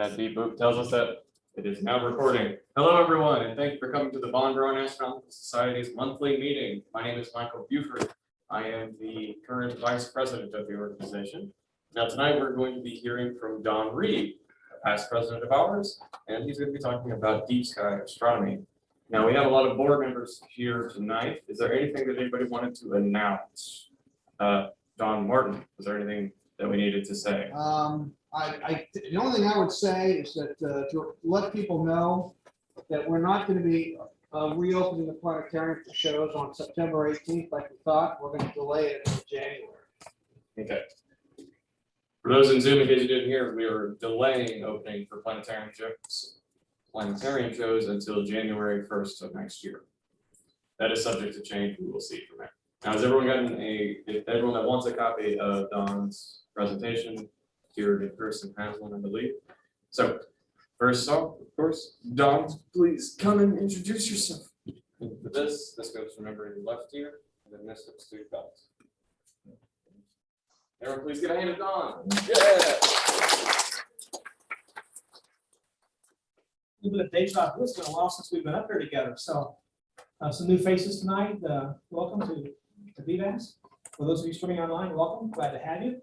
That beep boop tells us that it is now recording. Hello, everyone, and thank you for coming to the Bondurant Astronomical Society's monthly meeting. My name is Michael Buford. I am the current vice president of the organization. Now, tonight we're going to be hearing from Don Reed, a past president of ours, and he's going to be talking about deep sky astronomy. Now, we have a lot of board members here tonight. Is there anything that anybody wanted to announce? Don Martin, is there anything that we needed to say? The only thing I would say is that to let people know that we're not going to be reopening the planetarium for shows on September 18th like we thought. We're going to delay it until January. Okay. For those in Zoom, in case you didn't hear, we are delaying opening for planetarium shows until January 1st of next year. That is subject to change. We will see from there. Now, has everyone gotten if everyone that wants a copy of Don's presentation here in person has one, I believe. So, first off, of course, Don, please come and introduce yourself. And for this goes from remembering your left ear, and then this goes to your belt. Everyone, please get a hand of Don. Yeah. A little bit of data about this. It's been a while since we've been up here together. So, some new faces tonight. Welcome to VBAS. For those of you streaming online, welcome. Glad to have you.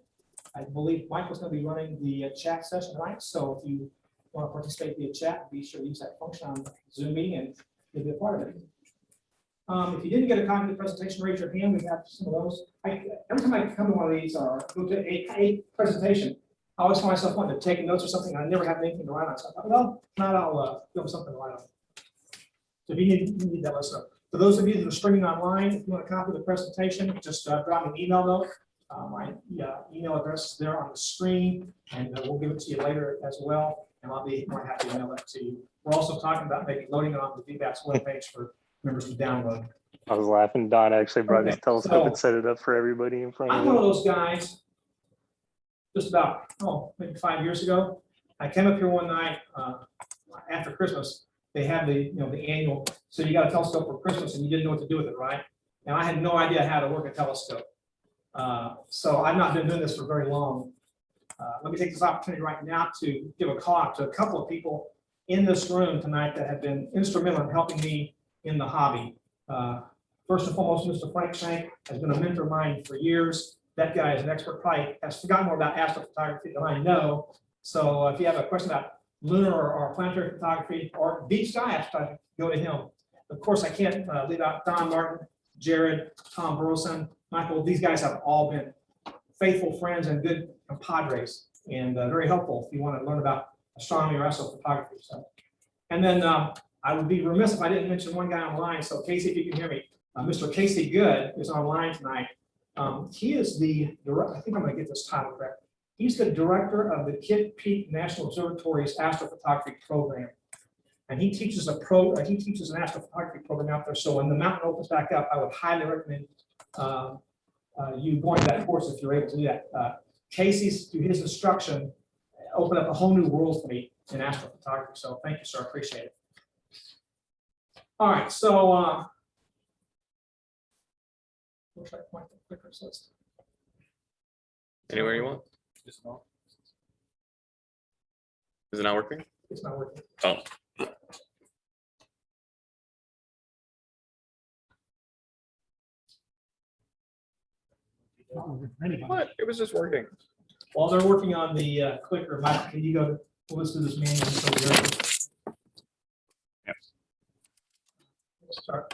I believe Mike was going to be running the chat session tonight. So, if you want to participate via chat, be sure to use that function on the Zoom meeting and you'll be a part of it. If you didn't get a copy of the presentation, raise your hand. We have some of those. Every time I come to one of these or go to a presentation, I always find myself wanting to take notes or something. I never have anything to write on. So I thought, well, not I'll give them something to write on. So if you need that, let us know. For those of you that are streaming online, if you want a copy of the presentation, just drop me an email note. My email address is there on the screen, and we'll give it to you later as well. And I'll be more happy to email that to you. We're also talking about maybe loading it on the VBAS webpage for members to download. I was laughing. Don actually brought his telescope and set it up for everybody in front of I'm him. one of those guys. Just about maybe 5 years ago, I came up here one night after Christmas. They had the the annual. So you got a telescope for Christmas, and you didn't know what to do with it, right? And I had no idea how to work a telescope. So I've not been doing this for very long. Let me take this opportunity right now to give a call out to a couple of people in this room tonight that have been instrumental in helping me in the hobby. First and foremost, Mr. Frank Shank has been a mentor of mine for years. That guy is an expert, probably has forgotten more about astrophotography than I know. So if you have a question about lunar or planetary photography or deep sky astrophotography, go to him. Of course, I can't leave out Don Martin, Jared, Tom Burleson, Michael. These guys have all been faithful friends and good compadres, and very helpful if you want to learn about astronomy or astrophotography. So, and then I would be remiss if I didn't mention one guy online. So Casey, if you can hear me, Mr. Casey Good is online tonight. He is the director. I think I'm going to get this title correct. He's the director of the Kitt Peak National Observatory's astrophotography program, and he teaches an astrophotography program out there. So when the mountain opens back up, I would highly recommend you going to that course if you're able to do that. Casey's, through his instruction, opened up a whole new world for me in astrophotography. So thank you, sir. I appreciate it. All right, so looks like point the clicker says. Anywhere you want. Just not. Is it not working? It's not working. Oh. What? It was just working. While they're working on the clicker, Mike, can you go to, let's do this manually. Yes. Let's start.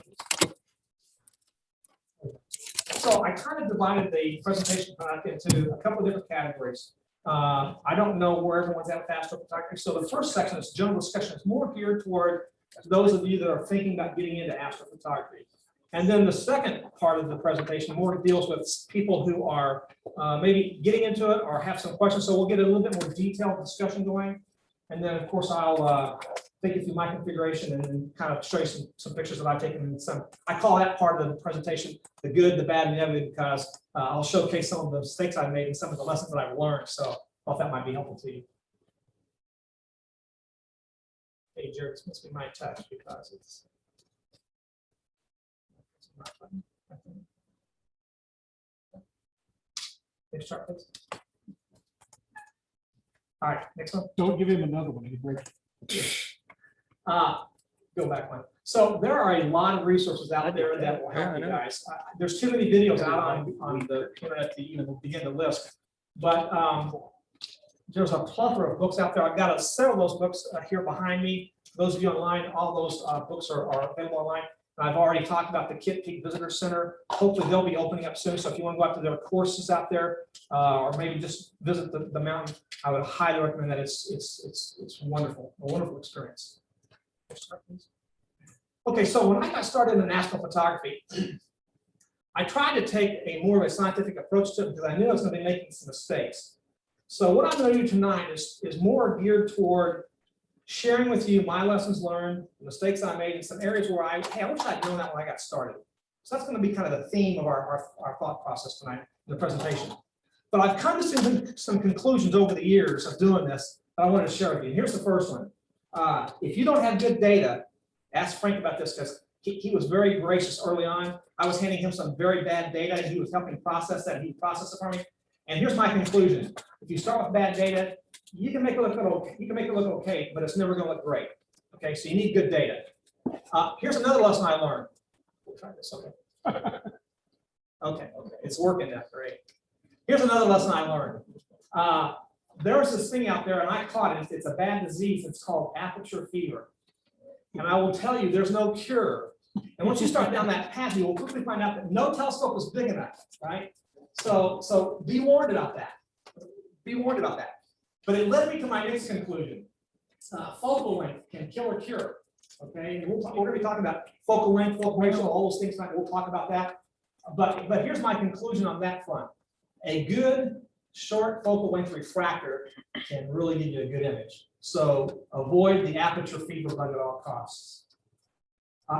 So I kind of divided the presentation into a couple of different categories. I don't know where everyone's at with astrophotography. So the first section is general discussion. It's more geared toward those of you that are thinking about getting into astrophotography. And then the second part of the presentation more deals with people who are maybe getting into it or have some questions. So we'll get a little bit more detailed discussion going. And then, of course, I'll take you through my configuration and then kind of show you some pictures that I've taken. And I call that part of the presentation the good, the bad, and the ugly, because I'll showcase some of the mistakes I've made and some of the lessons that I've learned. So I thought that might be helpful to you. Hey, Jared, it's supposed to be my touch because it's not button. Start, please. All right, next one. Don't give him another one, he breaks. Go back one. So there are a lot of resources out there that will Yeah, help I you know. guys. There's too many videos out on the internet to even begin to list. But there's a plethora of books out there. I've got several of those books here behind me. Those of you online, all those books are available online. And I've already talked about the Kitt Peak Visitor Center. Hopefully they'll be opening up soon. So if you want to go out to their courses out there, or maybe just visit the mountain, I would highly recommend that. It's wonderful, a wonderful experience. Okay, so when I got started in astrophotography, I tried to take a more of a scientific approach to it because I knew I was going to be making some mistakes. So what I'm going to do tonight is more geared toward sharing with you my lessons learned, the mistakes I made in some areas where I wish I'd known that when I got started. So that's going to be kind of the theme of our thought process tonight in the presentation. But I've come to some conclusions over the years of doing this that I wanted to share with you. Here's the first one. If you don't have good data, ask Frank about this because he was very gracious early on. I was handing him some very bad data and he was helping process that. He processed it for me. And here's my conclusion. If you start with bad data, you can make it look okay. You can make it look okay, but it's never going to look great. Okay, so you need good data. Here's another lesson I learned. We'll try this. Okay. Okay. It's working now. Great. Here's another lesson I learned. There's this thing out there, and I caught it. It's a bad disease. It's called aperture fever. And I will tell you, there's no cure. And once you start down that path, you will quickly find out that no telescope is big enough, right? So be warned about that. Be warned about that. But it led me to my next conclusion. Focal length can kill or cure. Okay, and we're going to be talking about focal length, focal ratio, all those things tonight. We'll talk about that. But here's my conclusion on that front. A good short focal length refractor can really give you a good image. So avoid the aperture fever bug at all costs.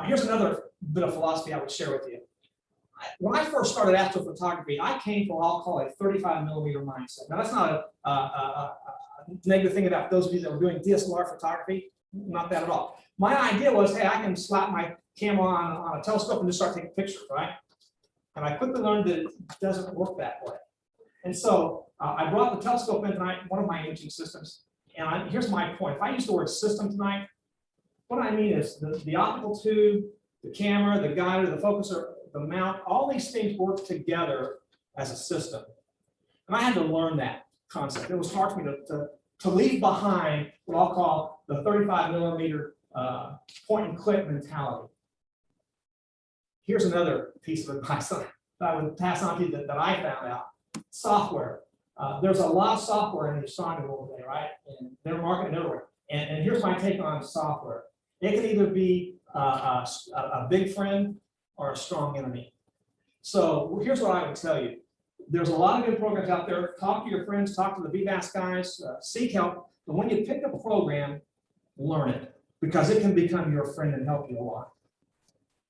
Here's another bit of philosophy I would share with you. When I first started astrophotography, I came from what I'll call a 35mm mindset. Now that's not a negative thing about those of you that were doing DSLR photography, not that at all. My idea was, hey, I can slap my camera on a telescope and just start taking pictures, right? And I quickly learned that it doesn't work that way. And so I brought the telescope in tonight, one of my imaging systems. And here's my point. If I use the word system tonight, what I mean is the optical tube, the camera, the guider, the focuser, the mount, all these things work together as a system. And I had to learn that concept. It was hard for me to leave behind what I'll call the 35mm point and click mentality. Here's another piece of advice that I would pass on to you that I found out. Software. There's a lot of software in the astronomy world today, right? And they're marketing everywhere. And here's my take on software. It can either be a big friend or a strong enemy. So here's what I would tell you. There's a lot of good programs out there. Talk to your friends, talk to the VBAS guys, seek help. But when you pick up a program, learn it because it can become your friend and help you a lot.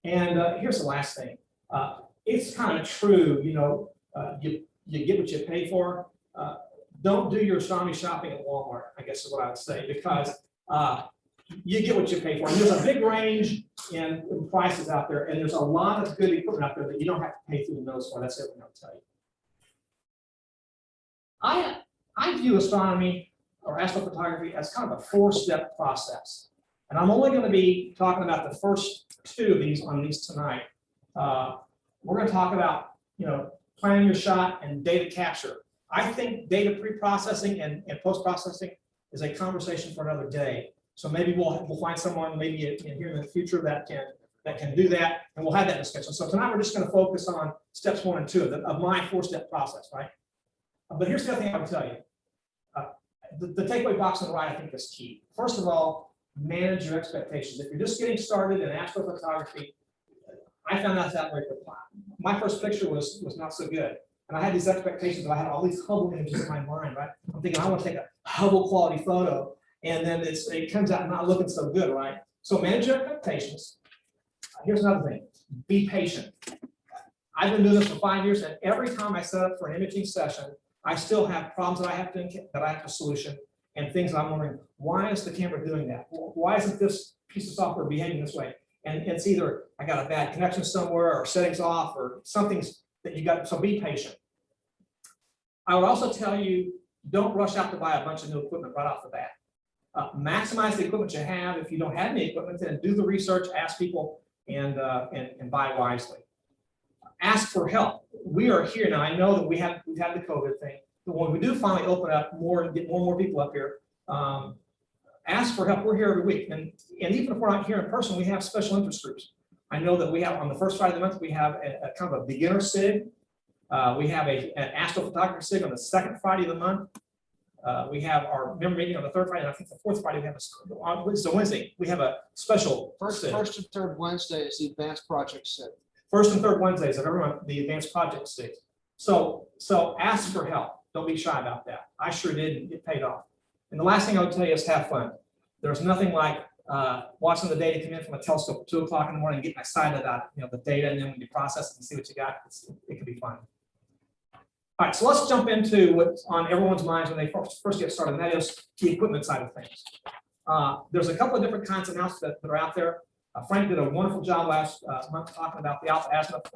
And here's the last thing. It's kind of true, you know, you get what you pay for. Don't do your astronomy shopping at Walmart, I guess is what I would say, because you get what you pay for. And there's a big range in prices out there, and there's a lot of good equipment out there that you don't have to pay through the nose for. That's everything I'll tell you. I view astronomy or astrophotography as kind of a four-step process. And I'm only going to be talking about the first two of these on these tonight. We're going to talk about, you know, planning your shot and data capture. I think data pre-processing and post-processing is a conversation for another day. So maybe we'll find someone maybe here in the future that can do that, and we'll have that discussion. So tonight we're just going to focus on steps 1 and 2 of my four-step process, right? But here's the other thing I would tell you. The takeaway box on the right, I think, is key. First of all, manage your expectations. If you're just getting started in astrophotography, I found out that way. My first picture was not so good. And I had these expectations that I had all these Hubble images in my mind, right? I'm thinking I want to take a Hubble quality photo, and then it comes out not looking so good, right? So manage your expectations. Here's another thing, be patient. I've been doing this for 5 years, and every time I set up for an imaging session, I still have problems that I have to solution, and things that I'm wondering, why is the camera doing that? Why isn't this piece of software behaving this way? And it's either I got a bad connection somewhere, or settings off, or something's that you got, so be patient. I would also tell you, don't rush out to buy a bunch of new equipment right off the bat. Maximize the equipment you have. If you don't have any equipment, then do the research, ask people, and buy wisely. Ask for help. We are here now. I know that we've had the COVID thing, but when we do finally open up more and get more and more people up here, ask for help. We're here every week, and even if we're not here in person, we have special interest groups. I know that we have on the first Friday of the month we have a kind of a beginner SIG. We have an astrophotography SIG on the second Friday of the month. We have our member meeting on the third Friday, and I think the fourth Friday we have so Wednesday we have a special First and third Wednesday is the advanced project SIG. First and third Wednesdays of every month, the advanced project SIG. So ask for help. Don't be shy about that. I sure did, and it paid off. And the last thing I would tell you is have fun. There's nothing like watching the data come in from a telescope at 2 o'clock in the morning, getting excited about the data, and then when you process it and see what you got, it can be fun. All right, so let's jump into what's on everyone's minds when they first get started, and that is the equipment side of things. There's a couple of different kinds of mounts that are out there. Frank did a wonderful job last month talking about the alpha azimuth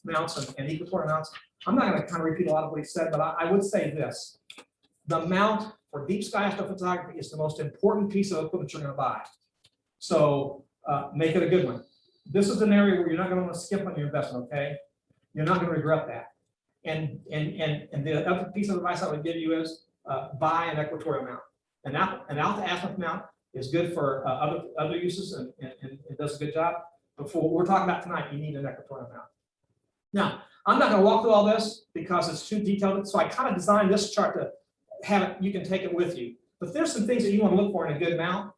mounts and equatorial mounts. I'm not going to kind of repeat a lot of what he said, but I would say this. The mount for deep sky astrophotography is the most important piece of equipment you're going to buy. So make it a good one. This is an area where you're not going to want to skip on your investment, okay? You're not going to regret that. And the other piece of advice I would give you is buy an equatorial mount. An alpha azimuth mount is good for other uses and it does a good job. But for what we're talking about tonight, you need an equatorial mount. Now, I'm not going to walk through all this because it's too detailed. So I kind of designed this chart to have it, you can take it with you. But there's some things that you want to look for in a good mount.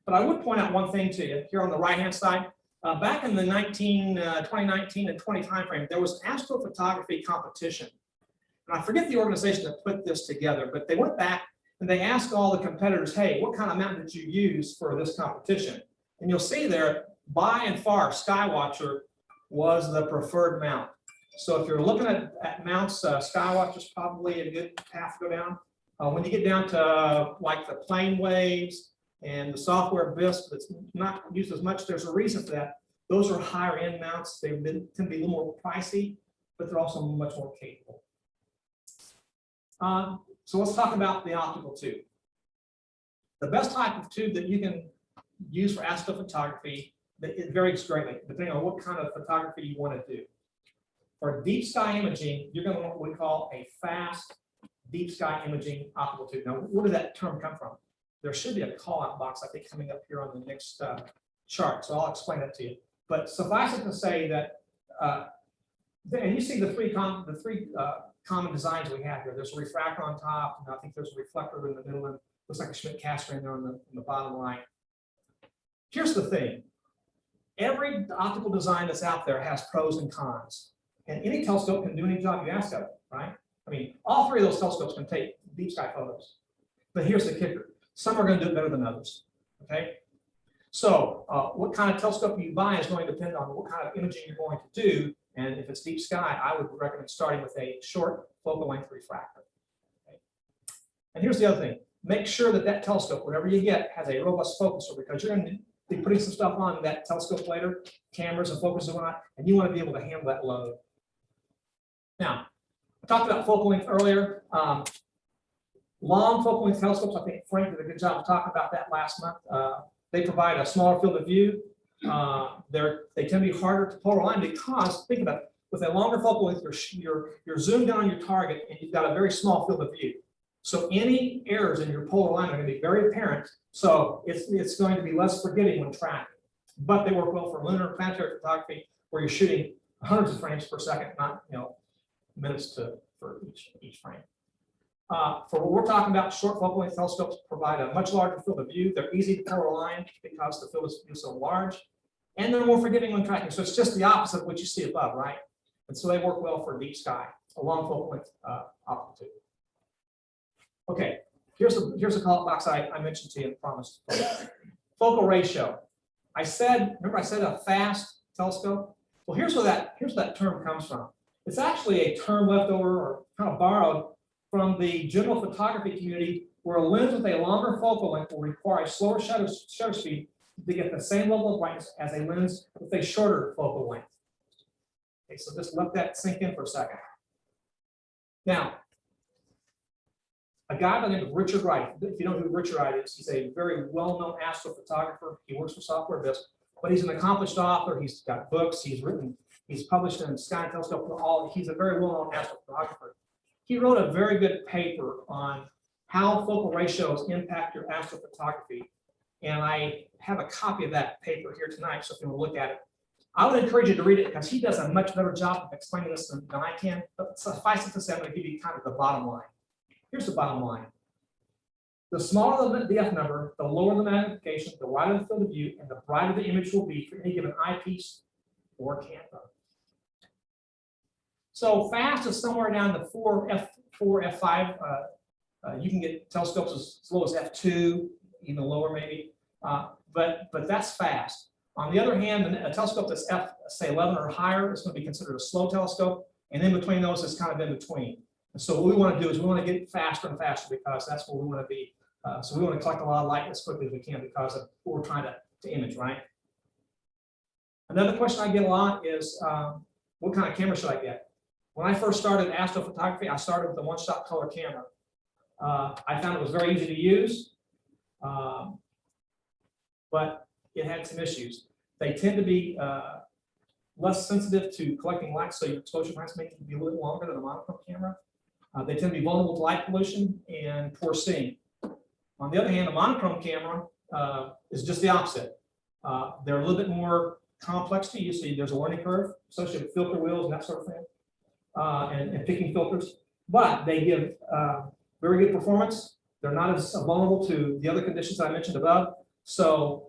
But I would point out one thing to you here on the right-hand side. Back in the 2019 and 20 timeframe, there was an astrophotography competition. And I forget the organization that put this together, but they went back and they asked all the competitors, hey, what kind of mount did you use for this competition? And you'll see there, by and far, Skywatcher was the preferred mount. So if you're looking at mounts, Skywatcher's probably a good path to go down. When you get down to like the plane waves, and the software BISP that's not used as much, there's a reason for that. Those are higher end mounts. They tend to be a little more pricey, but they're also much more capable. So let's talk about the optical tube. The best type of tube that you can use for astrophotography, it varies greatly depending on what kind of photography you want to do. For deep sky imaging, you're going to want what we call a fast deep sky imaging optical tube. Now, where did that term come from? There should be a call-out box, I think, coming up here on the next chart, so I'll explain it to you. But suffice it to say that, and you see the three common designs we have here. There's a refractor on top, and I think there's a reflector in the middle, and looks like a Schmidt-Casper in there on the bottom right. Here's the thing. Every optical design that's out there has pros and cons, and any telescope can do any job you ask of it, right? I mean, all three of those telescopes can take deep sky photos. But here's the kicker. Some are going to do it better than others, okay? So what kind of telescope you buy is going to depend on what kind of imaging you're going to do. And if it's deep sky, I would recommend starting with a short focal length refractor. Okay? And here's the other thing. Make sure that that telescope, whatever you get, has a robust focuser, because you're going to be putting some stuff on that telescope later, cameras and focusers and whatnot, and you want to be able to handle that load. Now, I talked about focal length earlier. Long focal length telescopes, I think Frank did a good job of talking about that last month. They provide a smaller field of view. They tend to be harder to polarized because, think about it, with a longer focal length, you're zoomed in on your target and you've got a very small field of view. So any errors in your polar line are going to be very apparent. So it's going to be less forgiving when tracking. But they work well for lunar and planetary photography, where you're shooting hundreds of frames per second, not minutes for each frame. For what we're talking about, short focal length telescopes provide a much larger field of view. They're easy to polar align because the field is so large, and they're more forgiving when tracking. So it's just the opposite of what you see above, right? And so they work well for deep sky, a long focal length optical tube. Okay, here's a call box I mentioned to you and promised. Focal ratio. Remember I said a fast telescope? Well, here's where that term comes from. It's actually a term left over or kind of borrowed from the general photography community, where a lens with a longer focal length will require a slower shutter speed to get the same level of brightness as a lens with a shorter focal length. Okay, so just let that sink in for a second. Now, a guy by the name of Richard Wright. If you know who Richard Wright is, he's a very well-known astrophotographer. He works for Software Biz, but he's an accomplished author. He's got books. He's published in Sky and Telescope. He's a very well-known astrophotographer. He wrote a very good paper on how focal ratios impact your astrophotography. And I have a copy of that paper here tonight, so if you want to look at it, I would encourage you to read it because he does a much better job of explaining this than I can. But suffice it to say, I'm going to give you kind of the bottom line. Here's the bottom line. The smaller the F number, the lower the magnification, the wider the field of view, and the brighter the image will be for any given eyepiece or camera. So fast is somewhere down to 4 F5. You can get telescopes as low as F2, even lower maybe. But that's fast. On the other hand, a telescope that's F, say 11 or higher, is going to be considered a slow telescope. And in between those is kind of in between. And so what we want to do is we want to get faster and faster because that's where we want to be. So we want to collect a lot of light as quickly as we can because of what we're trying to image, right? Another question I get a lot is, what kind of camera should I get? When I first started astrophotography, I started with a one-shot color camera. I found it was very easy to use, but it had some issues. They tend to be less sensitive to collecting light, so your exposure times make it be a little bit longer than a monochrome camera. They tend to be vulnerable to light pollution and poor seeing. On the other hand, a monochrome camera is just the opposite. They're a little bit more complex to use, so there's a learning curve associated with filter wheels and that sort of thing, and picking filters, but they give very good performance. They're not as vulnerable to the other conditions that I mentioned above. So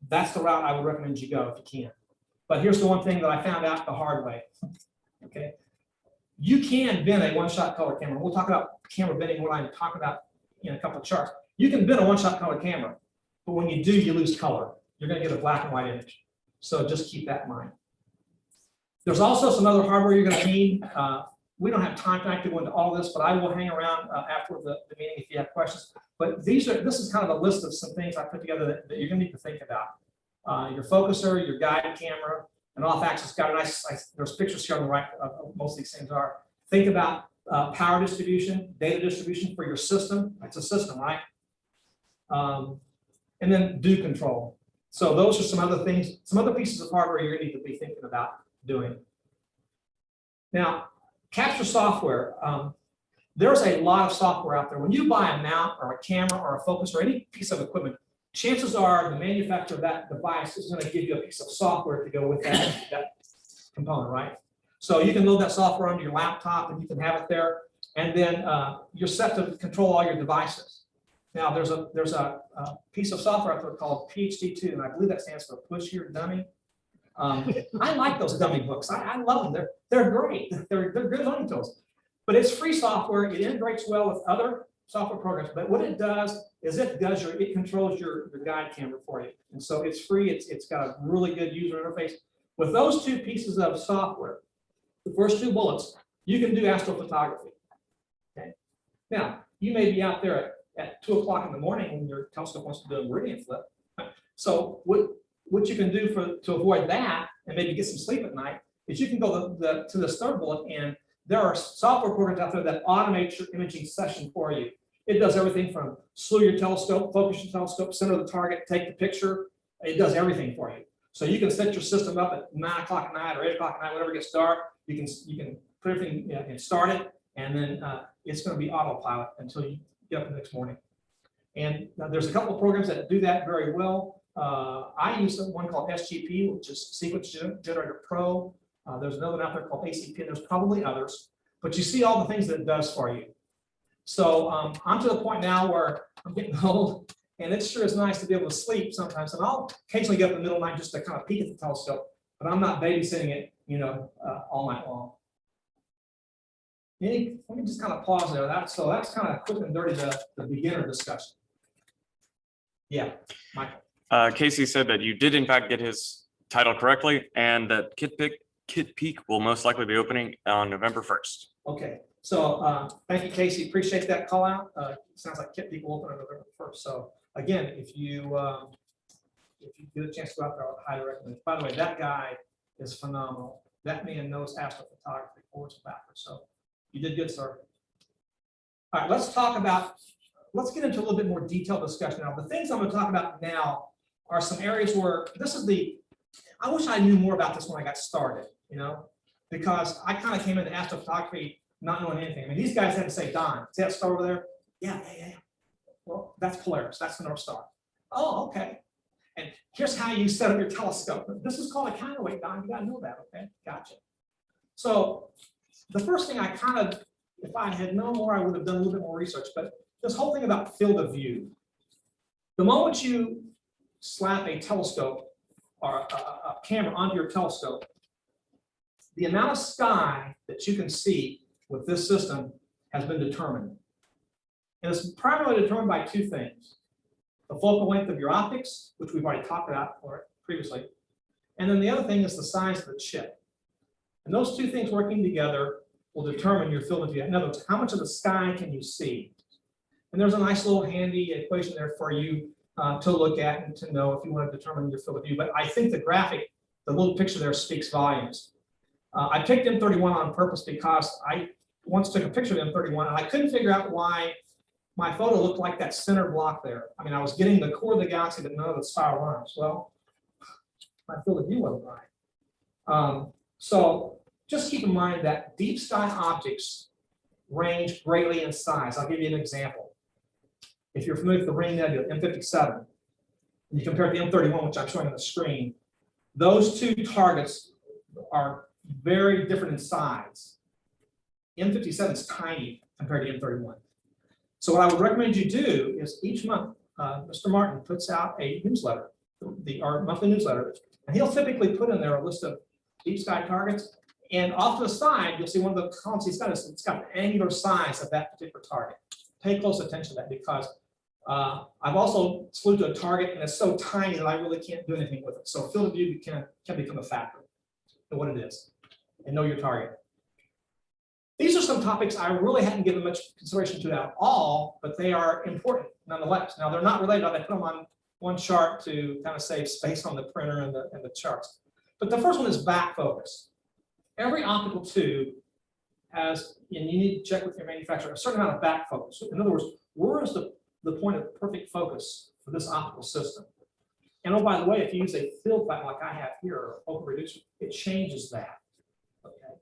that's the route I would recommend you go if you can. But here's the one thing that I found out the hard way. Okay, you can bend a one-shot color camera. We'll talk about camera bending, what I'm talking about in a couple of charts. You can bend a one-shot color camera, but when you do, you lose color. You're going to get a black and white image. So just keep that in mind. There's also some other hardware you're going to need. We don't have time tonight to go into all this, but I will hang around after the meeting if you have questions. But this is kind of a list of some things I put together that you're going to need to think about. Your focuser, your guide camera, an off-axis guide. There's pictures here on the right of most of these things are. Think about power distribution, data distribution for your system. It's a system, right? And then do control. So those are some other things, some other pieces of hardware you're going to need to be thinking about doing. Now, capture software. There's a lot of software out there. When you buy a mount or a camera or a focus or any piece of equipment, chances are the manufacturer of that device is going to give you a piece of software to go with that component, right? So you can load that software onto your laptop and you can have it there. And then you're set to control all your devices. Now there's a piece of software out there called PhD2, and I believe that stands for Push Your Dummy. I like those dummy books. I love them. They're great. They're good learning tools. But it's free software. It integrates well with other software programs. But what it does is it controls your guide camera for you. And so it's free. It's got a really good user interface. With those two pieces of software, the first two bullets, you can do astrophotography. Okay. Now you may be out there at 2 o'clock in the morning when your telescope wants to do a meridian flip. So what you can do to avoid that and maybe get some sleep at night is you can go to this third bullet, and there are software programs out there that automate your imaging session for you. It does everything from slew your telescope, focus your telescope, center the target, take the picture. It does everything for you. So you can set your system up at 9 o'clock at night or 8 o'clock at night, whenever it gets dark. You can put everything and start it, and then it's going to be autopilot until you get up the next morning. And there's a couple of programs that do that very well. I use one called SGP, which is Sequence Generator Pro. There's another one out there called ACP, and there's probably others. But you see all the things that it does for you. So I'm to the point now where I'm getting old, and it sure is nice to be able to sleep sometimes. And I'll occasionally get up in the middle of the night just to kind of peek at the telescope, but I'm not babysitting it, all night long. Let me just kind of pause there. So that's kind of quick and dirty, the beginner discussion. Yeah, Michael. Casey said that you did in fact get his title correctly, and that Kit Peak will most likely be opening on November 1st. Okay, so thank you, Casey. Appreciate that call out. Sounds like Kit Peak will open on November 1st. So again, if you get a chance to go out there, I would highly recommend it. By the way, that guy is phenomenal. That man knows astrophotography forwards and backwards. So you did good, sir. All right, let's get into a little bit more detailed discussion now. The things I'm going to talk about now are some areas where I wish I knew more about this when I got started, because I kind of came into astrophotography not knowing anything. I mean, these guys had to say, Don, see that star over there? Yeah. Well, that's Polaris, that's the North Star. Oh, okay. And here's how you set up your telescope. This is called a counterweight, Don, you got to know that, okay? Gotcha. So the first thing if I had known more, I would have done a little bit more research, but this whole thing about field of view. The moment you slap a telescope or a camera onto your telescope, the amount of sky that you can see with this system has been determined. And it's primarily determined by two things. The focal length of your optics, which we've already talked about previously. And then the other thing is the size of the chip. And those two things working together will determine your field of view. In other words, how much of the sky can you see? And there's a nice little handy equation there for you to look at and to know if you want to determine your field of view. But I think the graphic, the little picture there speaks volumes. I picked M31 on purpose because I once took a picture of M31 and I couldn't figure out why my photo looked like that center block there. I mean, I was getting the core of the galaxy, but none of the spiral arms. Well, my field of view wasn't right. So just keep in mind that deep sky objects range greatly in size. I'll give you an example. If you're familiar with the Ring Nebula, M57, and you compare it to M31, which I'm showing on the screen, those two targets are very different in size. M57 is tiny compared to M31. So what I would recommend you do is each month, Mr. Martin puts out a newsletter, our monthly newsletter, and he'll typically put in there a list of deep sky targets. And off to the side, you'll see one of the columns he's got, it's got the angular size of that particular target. Pay close attention to that because I've also flew to a target and it's so tiny that I really can't do anything with it. So field of view can become a factor in what it is and know your target. These are some topics I really hadn't given much consideration to at all, but they are important nonetheless. Now they're not related. I put them on one chart to kind of save space on the printer and the charts. But the first one is back focus. Every optical tube has, and you need to check with your manufacturer, a certain amount of back focus. In other words, where is the point of perfect focus for this optical system? And oh, by the way, if you use a field pattern like I have here, or open reducer, it changes that. Okay.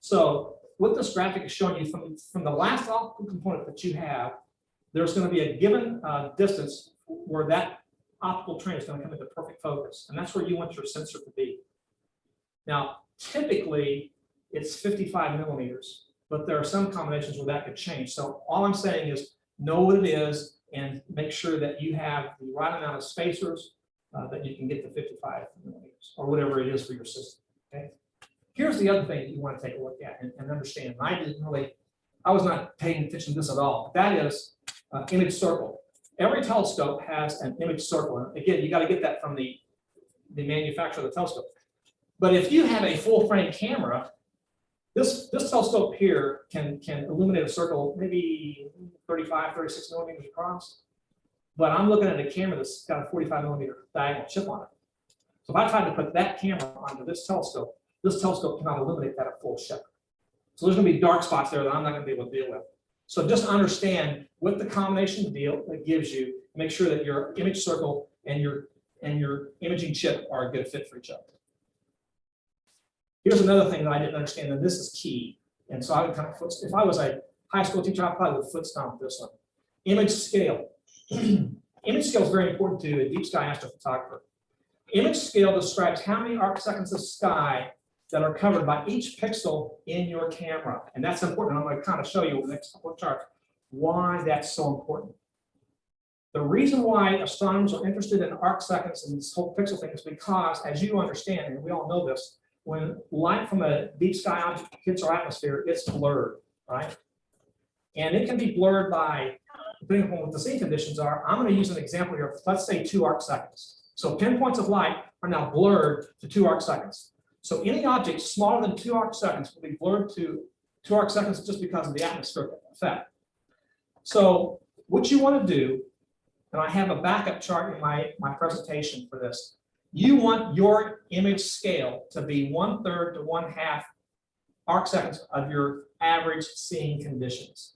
So what this graphic is showing you from the last optical component that you have, there's going to be a given distance where that optical train is going to come into perfect focus. And that's where you want your sensor to be. Now, typically, it's 55 millimeters, but there are some combinations where that could change. So all I'm saying is know what it is and make sure that you have the right amount of spacers that you can get to 55 millimeters or whatever it is for your system. Okay. Here's the other thing that you want to take a look at and understand. I was not paying attention to this at all. That is image circle. Every telescope has an image circle. And again, you got to get that from the manufacturer of the telescope. But if you have a full frame camera, this telescope here can illuminate a circle maybe 35, 36 millimeters across. But I'm looking at a camera that's got a 45 millimeter diagonal chip on it. So if I tried to put that camera onto this telescope cannot illuminate that at full chip. So there's going to be dark spots there that I'm not going to be able to deal with. So just understand what the combination deal that gives you. Make sure that your image circle and your imaging chip are a good fit for each other. Here's another thing that I didn't understand, and this is key. And so I would kind of, if I was a high school teacher, I probably would foot stomp this one. Image scale. Image scale is very important to a deep sky astrophotographer. Image scale describes how many arc seconds of sky that are covered by each pixel in your camera. And that's important. I'm going to kind of show you in the next couple of charts why that's so important. The reason why astronomers are interested in arc seconds and this whole pixel thing is because, as you understand, and we all know this, when light from a deep sky object hits our atmosphere, it's blurred, right? And it can be blurred by, depending on what the scene conditions are. I'm going to use an example here. Let's say 2 arc seconds. So pinpoints of light are now blurred to 2 arc seconds. So any object smaller than 2 arc seconds will be blurred to 2 arc seconds just because of the atmospheric effect. So what you want to do, and I have a backup chart in my presentation for this, you want your image scale to be 1/3 to 1/2 arc seconds of your average seeing conditions.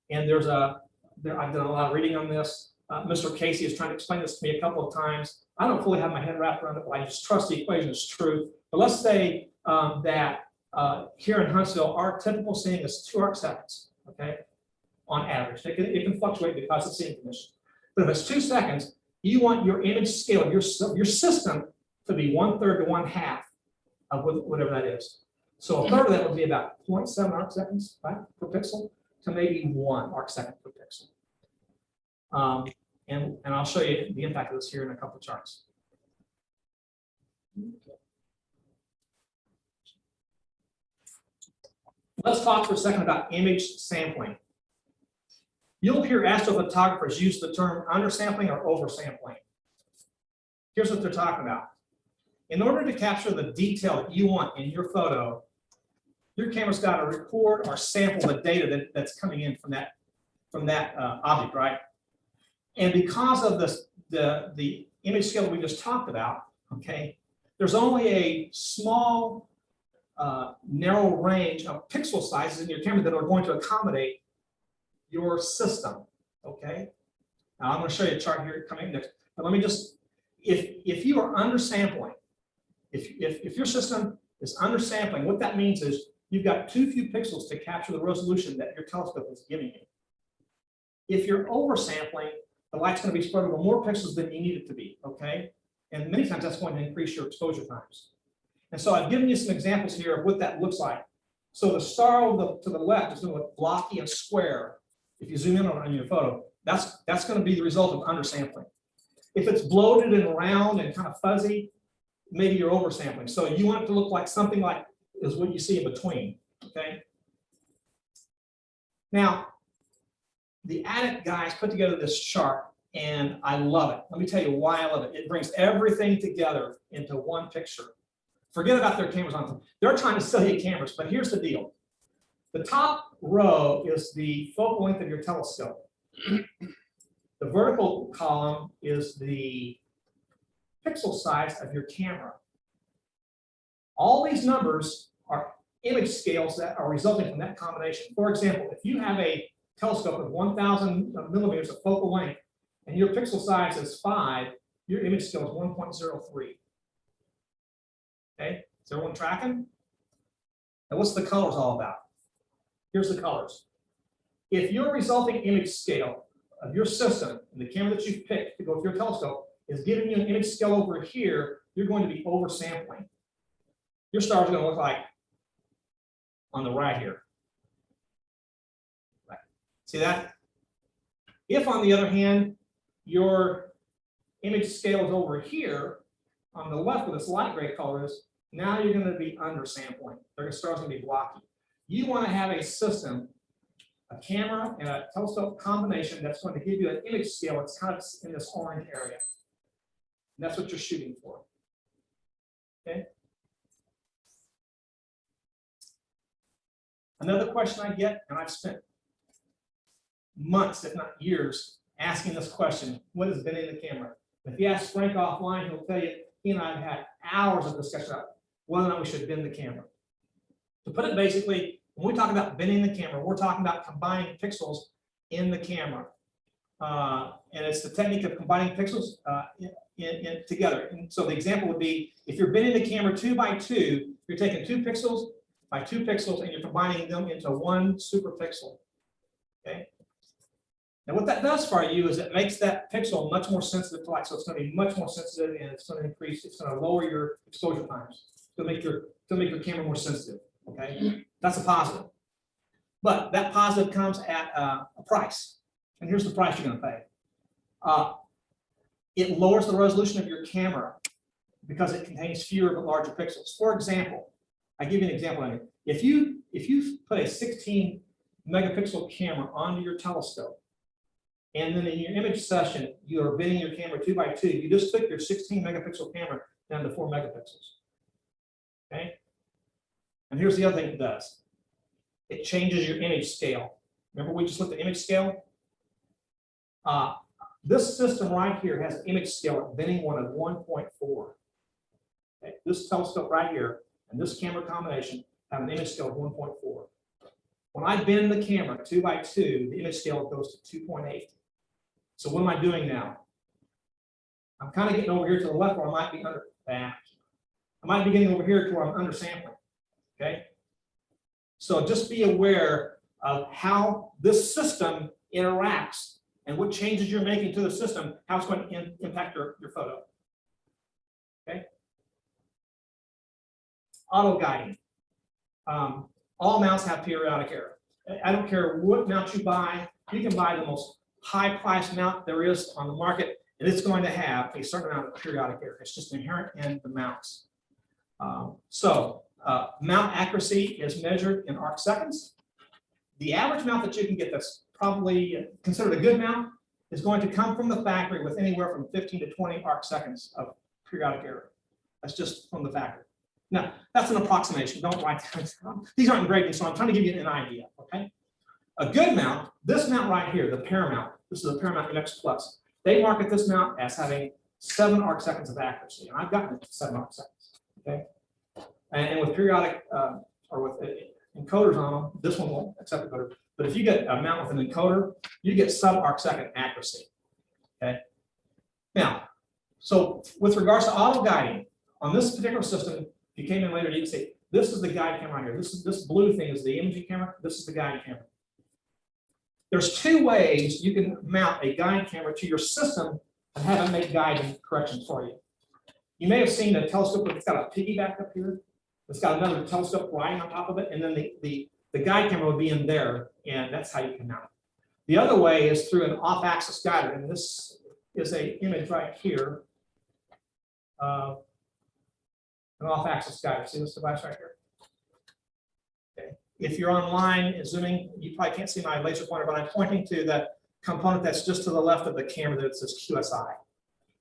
And I've done a lot of reading on this. Mr. Casey is trying to explain this to me a couple of times. I don't fully have my head wrapped around it, but I just trust the equation is true. But let's say that here in Huntsville, our typical seeing is 2 arc seconds, okay, on average. It can fluctuate because of seeing conditions. But if it's 2 seconds, you want your image scale of your system to be 1/3 to 1/2 of whatever that is. So a third of that would be about 0.7 arc seconds, right, per pixel, to maybe 1 arc second per pixel. And I'll show you the impact of this here in a couple of charts. Let's talk for a second about image sampling. You'll hear astrophotographers use the term undersampling or oversampling. Here's what they're talking about. In order to capture the detail that you want in your photo, your camera's got to record or sample the data that's coming in from that object, right? And because of the image scale we just talked about, okay, there's only a small, narrow range of pixel sizes in your camera that are going to accommodate your system, okay? Now I'm going to show you a chart here coming next, but let me just, if you are undersampling, if your system is undersampling, what that means is you've got too few pixels to capture the resolution that your telescope is giving you. If you're oversampling, the light's going to be spread over more pixels than you need it to be, okay? And many times that's going to increase your exposure times. And so I've given you some examples here of what that looks like. So the star to the left is going to look blocky and square. If you zoom in on your photo, that's going to be the result of undersampling. If it's bloated and round and kind of fuzzy, maybe you're oversampling. So you want it to look like something like is what you see in between, okay? Now, the ADIC guys put together this chart, and I love it. Let me tell you why I love it. It brings everything together into one picture. Forget about their cameras on them. They're trying to sell you cameras, but here's the deal. The top row is the focal length of your telescope. The vertical column is the pixel size of your camera. All these numbers are image scales that are resulting from that combination. For example, if you have a telescope of 1,000 millimeters of focal length and your pixel size is 5, your image scale is 1.03. Okay, is everyone tracking? And what's the colors all about? Here's the colors. If your resulting image scale of your system and the camera that you've picked to go with your telescope is giving you an image scale over here, you're going to be oversampling. Your star is going to look like on the right here. Right. See that? If, on the other hand, your image scale is over here on the left where this light gray color is, now you're going to be undersampling. The star's going to be blocky. You want to have a system, a camera and a telescope combination that's going to give you an image scale that's kind of in this orange area. And that's what you're shooting for. Okay. Another question I get, and I've spent months, if not years, asking this question: what has been in the camera? If you ask Frank offline, he'll tell you he and I have had hours of discussion about whether or not we should bend the camera. To put it basically, when we talk about bending the camera, we're talking about combining pixels in the camera. And it's the technique of combining pixels together. And so the example would be, if you're bending the camera 2 by 2, you're taking 2 pixels by 2 pixels and you're combining them into 1 super pixel. Okay. Now what that does for you is it makes that pixel much more sensitive to light. So it's going to be much more sensitive, and it's going to increase, it's going to lower your exposure times to make your camera more sensitive. Okay, that's a positive. But that positive comes at a price. And here's the price you're going to pay. It lowers the resolution of your camera because it contains fewer but larger pixels. For example, I give you an example. If you put a 16 megapixel camera onto your telescope, and then in your image session, you are bending your camera 2 by 2, you just took your 16 megapixel camera down to 4 megapixels. Okay? And here's the other thing it does. It changes your image scale. Remember we just looked at image scale? This system right here has an image scale at bending one of 1.4. Okay? This telescope right here and this camera combination have an image scale of 1.4. When I bend the camera 2 by 2, the image scale goes to 2.8. So what am I doing now? I'm kind of getting over here to the left where I might be under that. I might be getting over here to where I'm undersampling. Okay. So just be aware of how this system interacts and what changes you're making to the system, how it's going to impact your photo. Okay. Auto guiding. All mounts have periodic error. I don't care what mount you buy. You can buy the most high-priced mount there is on the market, and it's going to have a certain amount of periodic error. It's just inherent in the mounts. Mount accuracy is measured in arc seconds. The average mount that you can get that's probably considered a good mount is going to come from the factory with anywhere from 15 to 20 arc seconds of periodic error. That's just from the factory. Now, that's an approximation. Don't write that down. These aren't engraved, so I'm trying to give you an idea, okay? A good mount, this mount right here, the Paramount, this is a Paramount MX Plus. They market this mount as having 7 arc seconds of accuracy, and I've gotten it to 7 arc seconds, okay? And with periodic, or with encoders on them, this one won't accept encoder. But if you get a mount with an encoder, you get sub-arc second accuracy, okay? Now, so with regards to auto guiding, on this particular system, if you came in later, you can see, this is the guide camera right here. This blue thing is the imaging camera. This is the guide camera. There's 2 ways you can mount a guide camera to your system and have it make guiding corrections for you. You may have seen a telescope that's got a piggyback up here. It's got another telescope riding on top of it, and then the guide camera would be in there, and that's how you can mount it. The other way is through an off-axis guide, and this is an image right here. An off-axis guide. See this device right here? Okay. If you're online and zooming, you probably can't see my laser pointer, but I'm pointing to the component that's just to the left of the camera that says QSI.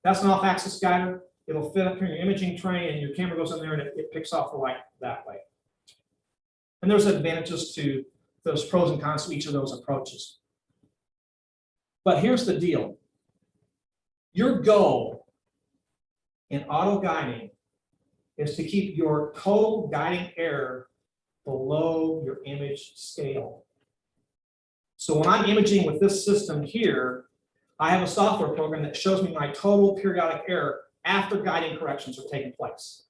That's an off-axis guider. It'll fit up here in your imaging tray, and your camera goes in there, and it picks off the light that way. And there's advantages to those pros and cons to each of those approaches. But here's the deal. Your goal in auto guiding is to keep your total guiding error below your image scale. So when I'm imaging with this system here, I have a software program that shows me my total periodic error after guiding corrections are taking place.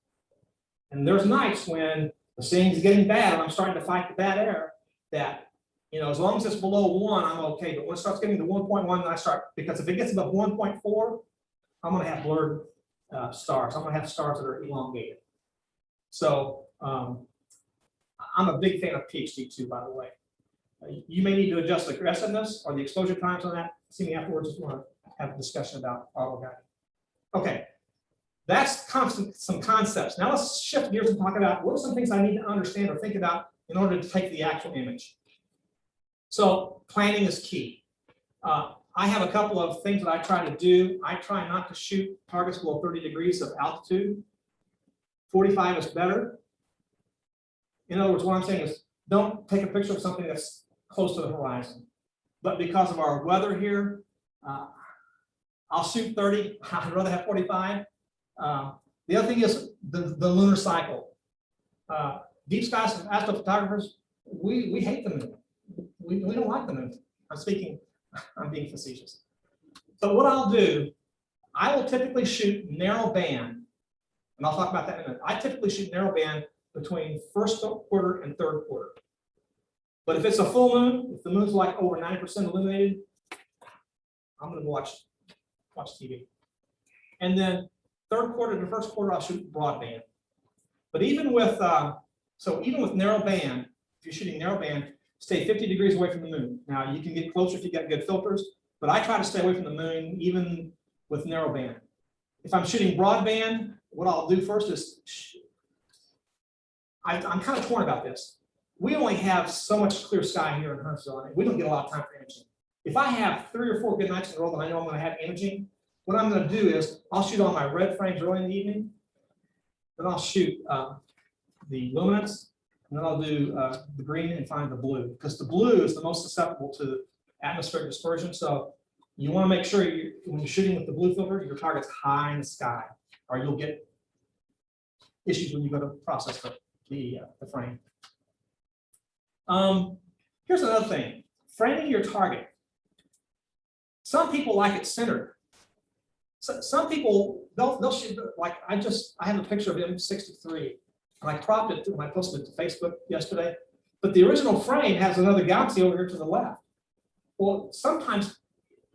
And there's nights when the scene's getting bad and I'm starting to fight the bad error that, you know, as long as it's below 1, I'm okay. But when it starts getting to 1.1, then I start, because if it gets above 1.4, I'm going to have blurred stars. I'm going to have stars that are elongated. So I'm a big fan of PhD2, by the way. You may need to adjust the aggressiveness or the exposure times on that. See me afterwards if you want to have a discussion about auto guiding. Okay, that's some concepts. Now let's shift gears and talk about what are some things I need to understand or think about in order to take the actual image. So planning is key. I have a couple of things that I try to do. I try not to shoot targets below 30 degrees of altitude. 45 is better. In other words, what I'm saying is don't take a picture of something that's close to the horizon. But because of our weather here, I'll shoot 30. I'd rather have 45. The other thing is the lunar cycle. Deep sky astrophotographers, we hate the moon. We don't like the moon. I'm being facetious. So what I'll do, I will typically shoot narrow band, and I'll talk about that in a minute. I typically shoot narrow band between first quarter and third quarter. But if it's a full moon, if the moon's like over 90% illuminated, I'm going to watch TV. And then third quarter to first quarter, I'll shoot broadband. But even with even with narrow band, if you're shooting narrow band, stay 50 degrees away from the moon. Now you can get closer if you got good filters, but I try to stay away from the moon even with narrow band. If I'm shooting broadband, what I'll do first is I'm kind of torn about this. We only have so much clear sky here in Huntsville, and we don't get a lot of time for imaging. If I have 3 or 4 good nights in a row that I know I'm going to have imaging, what I'm going to do is I'll shoot all my red frames early in the evening, then I'll shoot the luminance, and then I'll do the green and find the blue, because the blue is the most susceptible to atmospheric dispersion. So you want to make sure when you're shooting with the blue filter, your target's high in the sky, or you'll get issues when you go to process the frame. Here's another thing, framing your target. Some people like it centered. So, some people, they'll shoot, like I have a picture of M63, and I cropped it when I posted it to Facebook yesterday, but the original frame has another galaxy over here to the left. Well, sometimes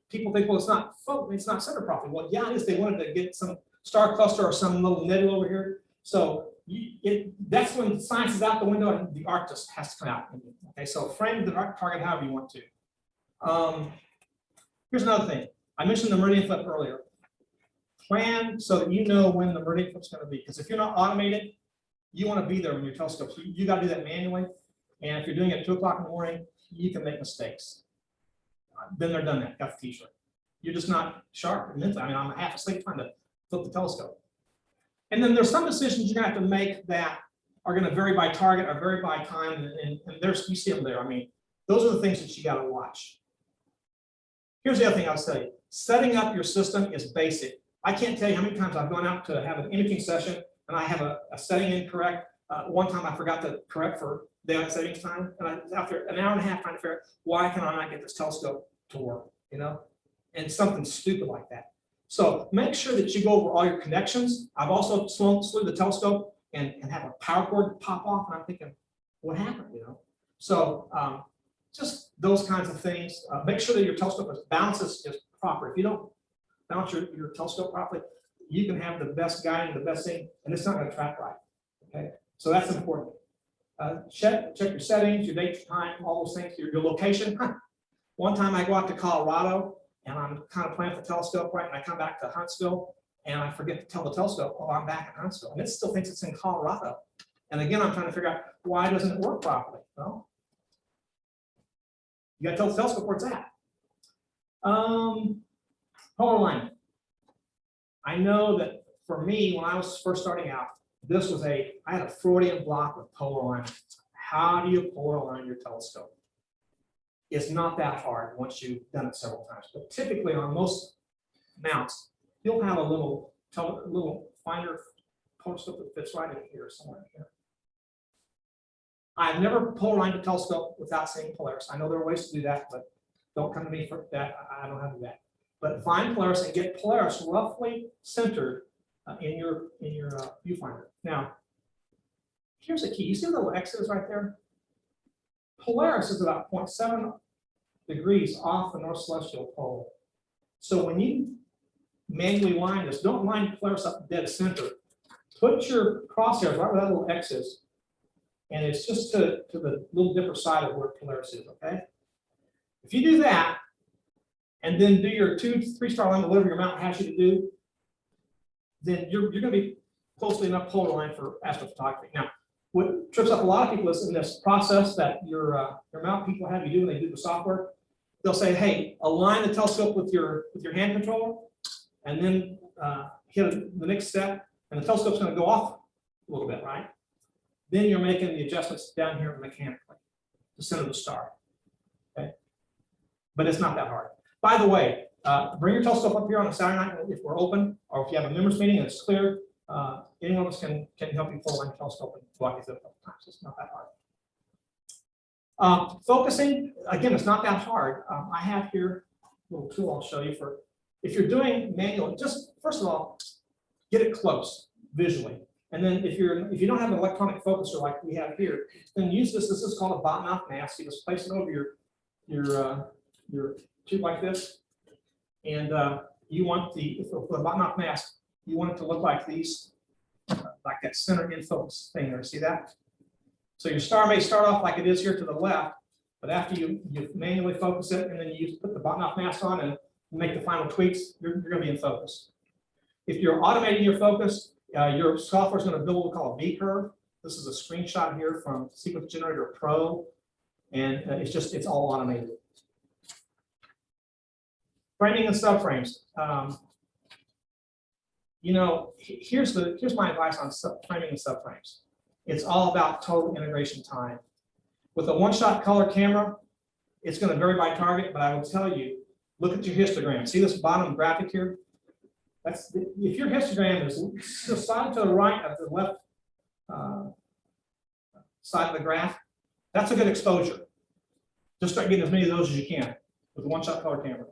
people think, well, it's not centered properly. Well, yeah, it is. They wanted to get some star cluster or some little nebula over here. So that's when science is out the window and the art just has to come out. Okay, so frame the target however you want to. Here's another thing. I mentioned the meridian flip earlier. Plan so that you know when the meridian flip is going to be. Because if you're not automated, you want to be there when your telescope. You got to do that manually. And if you're doing it at 2 o'clock in the morning, you can make mistakes. Been there, done that. Got the T-shirt. You're just not sharp. I mean, I'm half asleep trying to flip the telescope. And then there's some decisions you're going to have to make that are going to vary by target or vary by time. And there's, you see them there. I mean, those are the things that you got to watch. Here's the other thing I'll say. Setting up your system is basic. I can't tell you how many times I've gone out to have an imaging session and I have a setting incorrect. One time I forgot to correct for daylight savings time, and I was out there an hour and a half trying to figure out why can I not get this telescope to work, you know, and something stupid like that. So make sure that you go over all your connections. I've also slew the telescope and have a power cord pop off, and I'm thinking, what happened, you know? So just those kinds of things. Make sure that your telescope balances is proper. If you don't balance your telescope properly, you can have the best guiding, the best thing, and it's not going to track right. Okay, so that's important. Check your settings, your date, your time, all those things, your location. One time I go out to Colorado and I'm kind of playing with the telescope, right? And I come back to Huntsville and I forget to tell the telescope, oh, I'm back in Huntsville. And it still thinks it's in Colorado. And again, I'm trying to figure out why doesn't it work properly? Well, you got to tell the telescope where it's at. Polar alignment. I know that for me, when I was first starting out, this was I had a Freudian block with polar alignment. How do you polar align your telescope? It's not that hard once you've done it several times, but typically on most mounts, you'll have a little finer telescope that fits right in here, somewhere in here. I've never polar aligned a telescope without seeing Polaris. I know there are ways to do that, but don't come to me for that. I don't know how to do that. But find Polaris and get Polaris roughly centered in your viewfinder. Now, here's the key. You see the little X's right there? Polaris is about 0.7 degrees off the north celestial pole. So when you manually line this, don't line Polaris up dead center. Put your crosshairs right where that little X is, and it's just to the little dipper side of where Polaris is, okay? If you do that, and then do your 2-3 star line, whatever your mountain has you to do, then you're going to be closely enough polar aligned for astrophotography. Now, what trips up a lot of people is in this process that your mount people have you do when they do the software. They'll say, "Hey, align the telescope with your hand controller, and then hit the next step, and the telescope's going to go off a little bit, right?" Then you're making the adjustments down here mechanically to center the star. Okay, but it's not that hard. By the way, bring your telescope up here on a Saturday night if we're open, or if you have a members meeting and it's clear. Any one of us can help you pull in telescope and walk you through it a couple times. It's not that hard. Focusing, again, it's not that hard. I have here a little tool I'll show you for if you're doing manual. Just first of all, get it close visually, and then if you don't have an electronic focuser like we have here, then use this. This is called a bot mouth mask. You just place it over your tube like this, and you want for the bot mouth mask. You want it to look like these, like that center in focus thing there. See that? So your star may start off like it is here to the left, but after you manually focus it and then you put the bottom off mask on and make the final tweaks, you're going to be in focus. If you're automating your focus, your software is going to build what we call a V curve. This is a screenshot here from Sequence Generator Pro, and it's all automated. Framing and subframes. You know, here's my advice on framing and subframes. It's all about total integration time. With a one-shot color camera, it's going to vary by target, but I will tell you, look at your histogram. See this bottom graphic here? If your histogram is the side to the right of the left side of the graph, that's a good exposure. Just start getting as many of those as you can with a one-shot color camera.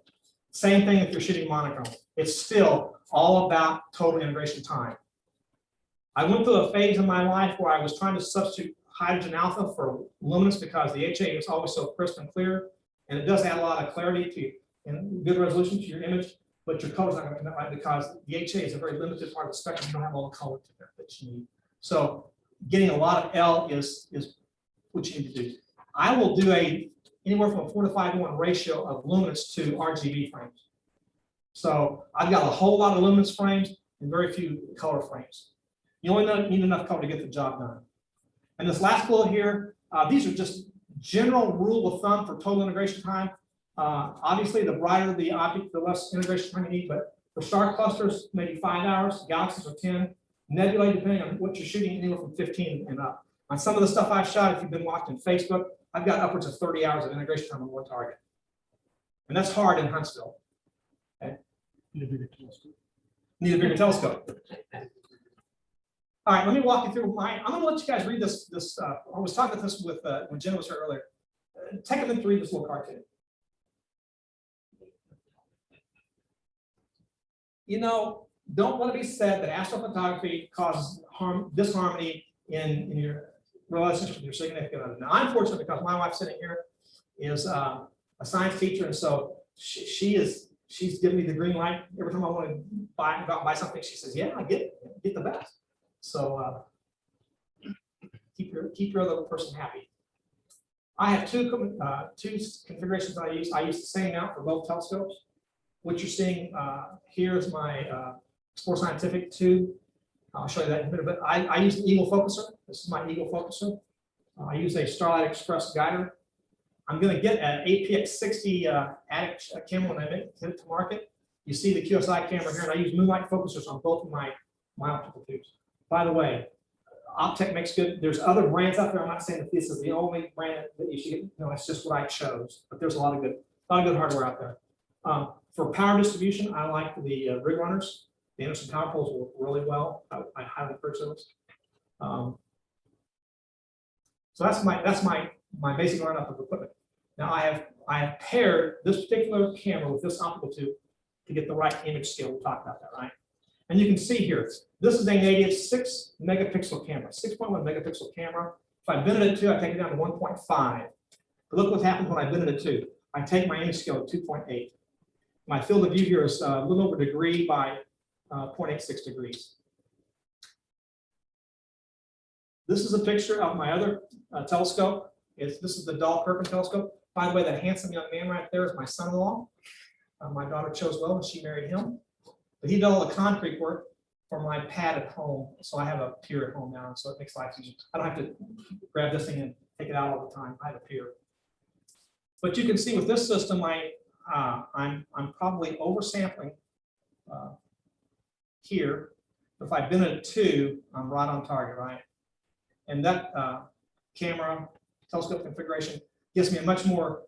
Same thing if you're shooting monochrome. It's still all about total integration time. I went through a phase in my life where I was trying to substitute hydrogen alpha for luminance because the HA is always so crisp and clear, and it does add a lot of clarity to and good resolution to your image, but your color's not going to come out because the HA is a very limited part of the spectrum. You don't have all the color to there that you need. So getting a lot of L is what you need to do. I will do anywhere from a 4 to 5 to 1 ratio of luminance to RGB frames. So I've got a whole lot of luminance frames and very few color frames. You only need enough color to get the job done. And this last bullet here, these are just general rule of thumb for total integration time. Obviously, the brighter the object, the less integration time you need, but for star clusters, maybe 5 hours, galaxies are 10, nebulae, depending on what you're shooting, anywhere from 15 and up. On some of the stuff I've shot, if you've been watching Facebook, I've got upwards of 30 hours of integration time on one target. And that's hard in Huntsville. Okay? Need a bigger telescope. All right, let me walk you through I'm going to let you guys read this. I was talking about this with when Jen was here earlier. Take a minute to read this little cartoon. You know, don't let it be said that astrophotography causes disharmony in your relationship with your significant other. Now, I'm fortunate because my wife sitting here is a science teacher, and so she's giving me the green light every time I want to go out and buy something. She says, "Yeah, I get the best." So keep your other person happy. I have two configurations I use. I use the same mount for both telescopes. What you're seeing here is my Explore Scientific 2. I'll show you that in a bit. I use an Eagle focuser. This is my Eagle focuser. I use a Starlight Express guider. I'm going to get an APX60 Attic camera when I hit it to market. You see the QSI camera here, and I use Moonlight focusers on both of my optical tubes. By the way, Optec makes good. There's other brands out there. I'm not saying that this is the only brand that you should get. No, it's just what I chose. But there's a lot of good hardware out there. For power distribution, I like the rig runners. The Anderson power poles work really well. I highly encourage those. So that's my basic lineup of equipment. Now I have paired this particular camera with this optical tube to get the right image scale. We'll talk about that, right? And you can see here, this is a native 6 megapixel camera, 6.1 megapixel camera. If I bend it at 2, I take it down to 1.5. But look what happens when I bend it at 2. I take my image scale to 2.8. My field of view here is a little over a degree by 0.86 degrees. This is a picture of my other telescope. This is the Dahl-Kirkham telescope. By the way, that handsome young man right there is my son-in-law. My daughter chose well and she married him. But he did all the concrete work for my pad at home. So I have a pier at home now, so it makes life easier. I don't have to grab this thing and take it out all the time. I have a pier. But you can see with this system, I'm probably oversampling here. If I bend it at 2, I'm right on target, right? And that camera telescope configuration gives me a much more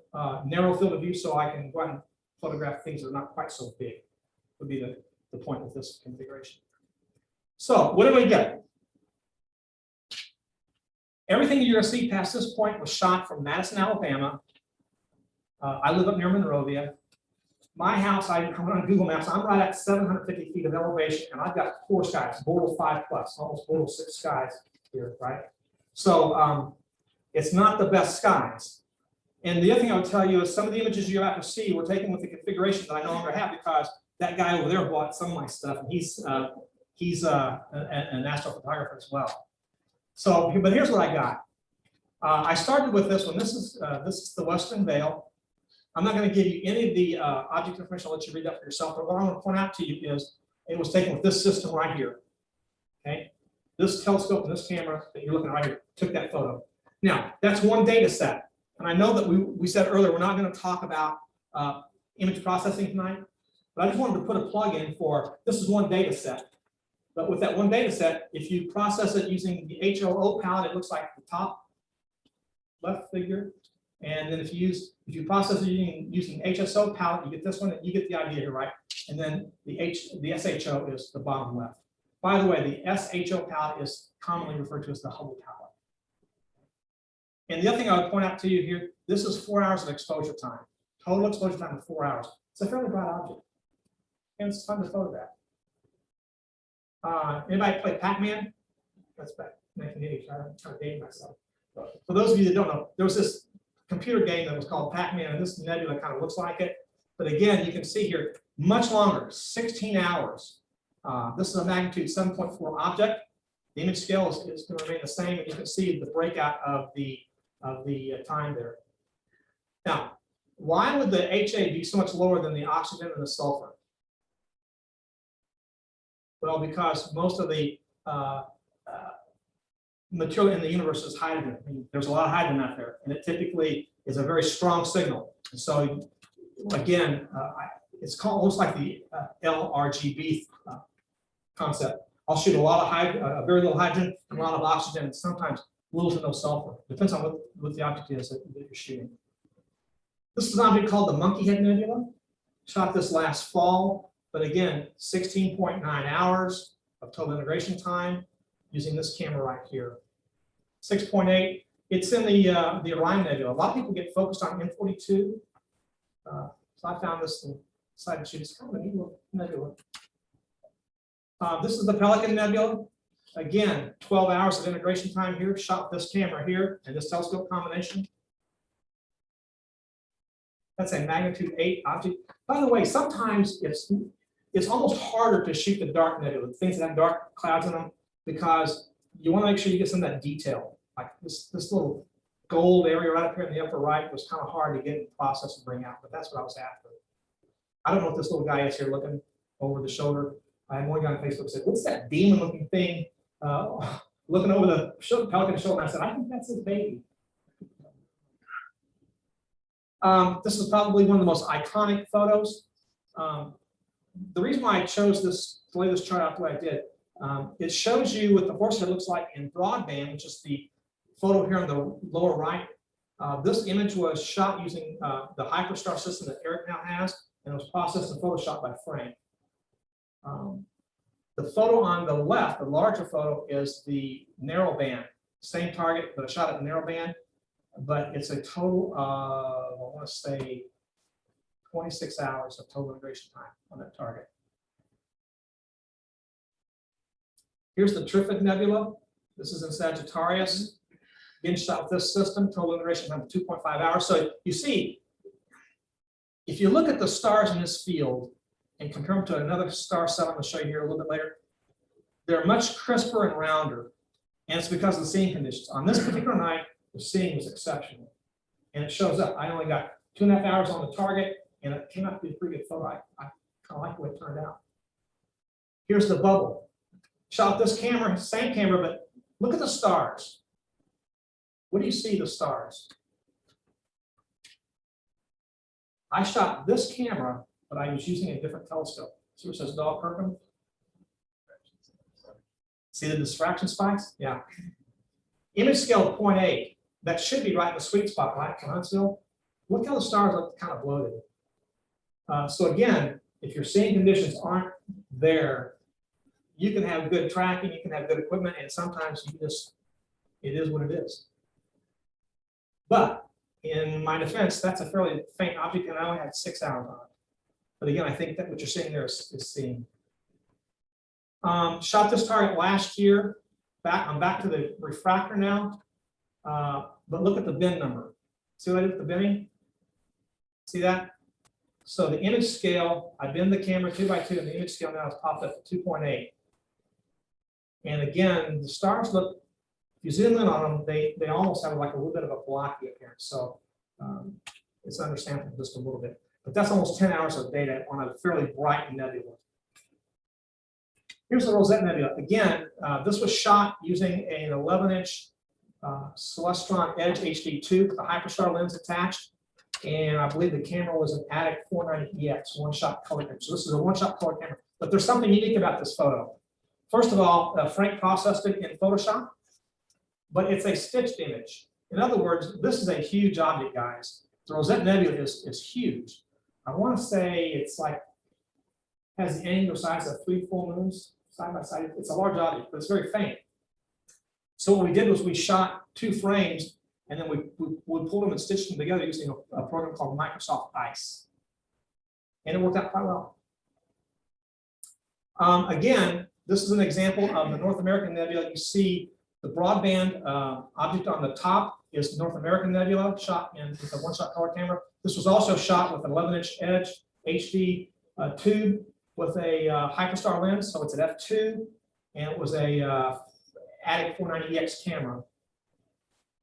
narrow field of view, so I can go out and photograph things that are not quite so big. Would be the point with this configuration. So what do we get? Everything you're going to see past this point was shot from Madison, Alabama. I live up near Monrovia. My house, I went on Google Maps, I'm right at 750 feet of elevation, and I've got 4 skies, Bode 5+, almost Bode 6 skies here, right? So it's not the best skies. And the other thing I would tell you is some of the images you're about to see were taken with the configuration that I no longer have because that guy over there bought some of my stuff, and he's an astrophotographer as well. So, but here's what I got. I started with this one. This is the Western Veil. I'm not going to give you any of the object information. I'll let you read that for yourself. But what I want to point out to you is it was taken with this system right here. Okay, this telescope and this camera that you're looking at right here took that photo. Now that's one data set, and I know that we said earlier we're not going to talk about image processing tonight. But I just wanted to put a plug in for this is one data set. But with that one data set, if you process it using the HOO palette, it looks like the top left figure. And then if you process it using HSO palette, you get this one, and you get the idea here, right? And then the SHO is the bottom left. By the way, the SHO palette is commonly referred to as the Hubble palette. And the other thing I would point out to you here, this is 4 hours of exposure time. Total exposure time of 4 hours. It's a fairly bright object. And it's fun to photograph. Anybody play Pacman? That's back in 1980. I'm trying to date myself. But for those of you that don't know, there was this computer game that was called Pacman, and this nebula kind of looks like it. But again, you can see here, much longer, 16 hours. This is a magnitude 7.4 object. The image scale is going to remain the same, and you can see the breakout of the time there. Now, why would the HA be so much lower than the oxygen and the sulfur? Well, because most of the material in the universe is hydrogen. I mean, there's a lot of hydrogen out there, and it typically is a very strong signal. And so, again, it's called almost like the LRGB concept. I'll shoot a lot of very little hydrogen and a lot of oxygen, and sometimes little to no sulfur. Depends on what the object is that you're shooting. This is an object called the Horsehead Nebula. Shot this last fall, but again, 16.9 hours of total integration time using this camera right here. 6.8. It's in the Orion Nebula. A lot of people get focused on M42. So I found this and decided to shoot. It's kind of a neat little nebula. This is the Pelican Nebula. Again, 12 hours of integration time here. Shot this camera here and this telescope combination. That's a magnitude 8 object. By the way, sometimes it's almost harder to shoot the dark nebula, things that have dark clouds in them, because you want to make sure you get some of that detail. Like this little gold area right up here in the upper right was kind of hard to get in the process and bring out, but that's what I was after. I don't know what this little guy is here looking over the shoulder. I had one guy on Facebook said, "What's that demon-looking thing looking over the Pelican shoulder?" And I said, "I think that's his baby." This is probably one of the most iconic photos. The reason why I chose to lay this chart out the way I did, it shows you what the Horsehead looks like in broadband, which is the photo here on the lower right. This image was shot using the Hyperstar system that Eric now has, and it was processed and photoshopped by Frank. The photo on the left, the larger photo, is the narrow band. Same target, but a shot at the narrow band. But it's a total of, I want to say, 26 hours of total integration time on that target. Here's the Trifid Nebula. This is in Sagittarius. Again, shot with this system, total integration time of 2.5 hours. So you see, if you look at the stars in this field and compare them to another star set I'm going to show you here a little bit later, they're much crisper and rounder. And it's because of the seeing conditions. On this particular night, the seeing was exceptional. And it shows up. I only got 2.5 hours on the target, and it came out to be a pretty good photo. I kind of like the way it turned out. Here's the bubble. Shot this camera, same camera, but look at the stars. What do you see the stars? I shot this camera, but I was using a different telescope. See where it says Dog Kirkham? See the diffraction spikes? Yeah. Image scale of 0.8. That should be right in the sweet spot, right? For Huntsville. Look how the stars look kind of bloated. So again, if your seeing conditions aren't there, you can have good tracking, you can have good equipment, and sometimes it is what it is. But in my defense, that's a fairly faint object, and I only had 6 hours on it. But again, I think that what you're seeing there is seeing. Shot this target last year. I'm back to the refractor now. But look at the bin number. See what I did with the binning? See that? So the image scale, I binned the camera 2x2, and the image scale now is popped up to 2.8. And again, the stars look, if you zoom in on them, they almost have like a little bit of a blocky appearance. So it's understandable just a little bit. But that's almost 10 hours of data on a fairly bright nebula. Here's the Rosette Nebula. Again, this was shot using an 11-inch Celestron Edge HD2 with a Hyperstar lens attached. And I believe the camera was an Attic 490EX, one-shot color camera. So this is a one-shot color camera. But there's something unique about this photo. First of all, Frank processed it in Photoshop, but it's a stitched image. In other words, this is a huge object, guys. The Rosette Nebula is huge. I want to say it's like, has the angular size of 3 full moons side by side. It's a large object, but it's very faint. So what we did was we shot 2 frames and then we pulled them and stitched them together using a program called Microsoft Ice. And it worked out quite well. Again, this is an example of the North American Nebula. You see the broadband object on the top is the North American Nebula, shot with a one-shot color camera. This was also shot with an 11-inch edge HD tube with a Hyperstar lens, so it's an f2, and it was a Attic 490X camera.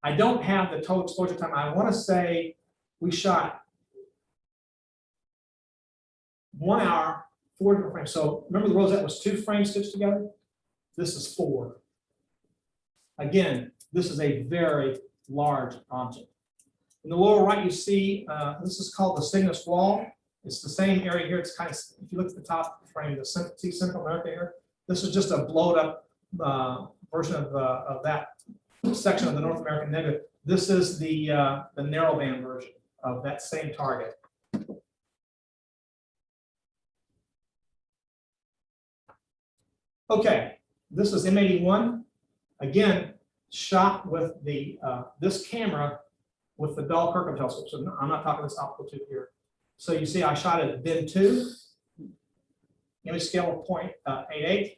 I don't have the total exposure time. I want to say we shot 1 hour, 4 different frames. So remember the Rosette was 2 frames stitched together? This is 4. Again, this is a very large object. In the lower right, you see this is called the Cygnus Wall. It's the same area here. It's kind of, if you look at the top frame, see Central America here. This is just a blowed up version of that section of the North American Nebula. This is the narrowband version of that same target. Okay, this is M81. Again, shot with the this camera with the Bell Kirkham telescope. So I'm not talking this optical tube here. So you see, I shot it at bin 2, image scale of 0.88,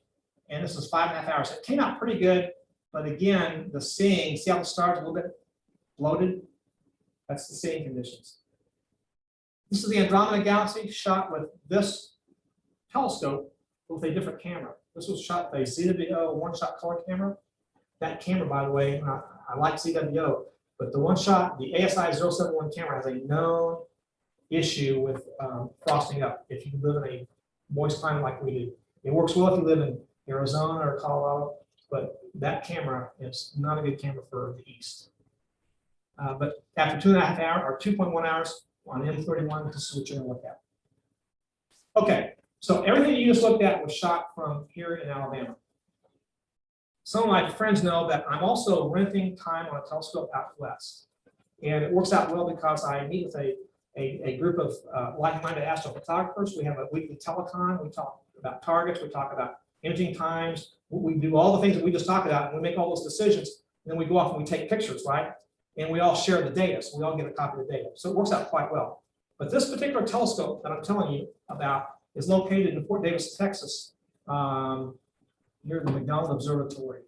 and this is 5.5 hours. It came out pretty good, but again, the seeing, see how the stars are a little bit bloated? That's the seeing conditions. This is the Andromeda Galaxy shot with this telescope with a different camera. This was shot with a ZWO one-shot color camera. That camera, by the way, I like ZWO, but the one-shot, the ASI 071 camera has a known issue with frosting up if you live in a moist climate like we do. It works well if you live in Arizona or Colorado, but that camera is not a good camera for the East. But after 2.5 hours or 2.1 hours on M31, this is what you're going to look at. Okay, so everything you just looked at was shot from here in Alabama. Some of my friends know that I'm also renting time on a telescope out west. And it works out well because I meet with a group of like-minded astrophotographers. We have a weekly telecon. We talk about targets. We talk about imaging times. We do all the things that we just talked about, and we make all those decisions. And then we go off and we take pictures, right? And we all share the data, so we all get a copy of the data. So it works out quite well. But this particular telescope that I'm telling you about is located in Fort Davis, Texas, near the McDonald Observatory.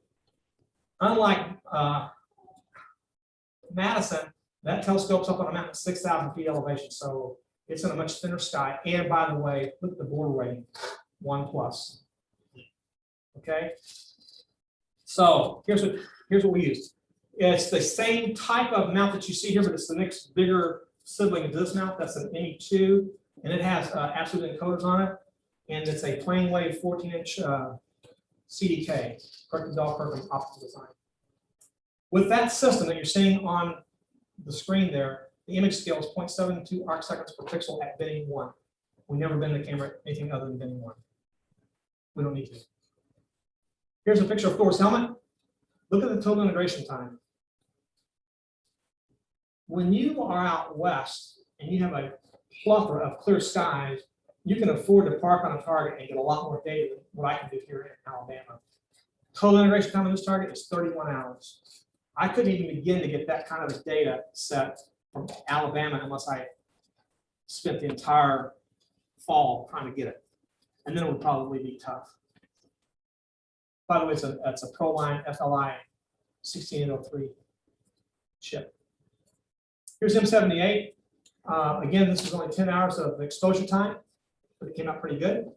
Unlike Madison, that telescope's up on a mountain at 6,000 feet elevation, so it's in a much thinner sky. And by the way, look at the border rating, 1+. Okay, so here's what we used. It's the same type of mount that you see here, but it's the next bigger sibling of this mount. That's an ME2, and it has absolute encoders on it, and it's a plane wave 14-inch CDK, Bell Kirkham optical design. With that system that you're seeing on the screen there, the image scale is 0.72 arc seconds per pixel at binning 1. We never bend the camera anything other than binning 1. We don't need to. Here's a picture of Thor's helmet. Look at the total integration time. When you are out west and you have a plethora of clear skies, you can afford to park on a target and get a lot more data than what I can do here in Alabama. Total integration time on this target is 31 hours. I couldn't even begin to get that kind of a data set from Alabama unless I spent the entire fall trying to get it. And then it would probably be tough. By the way, it's a Proline FLI 16803 chip. Here's M78. Again, this is only 10 hours of exposure time, but it came out pretty good.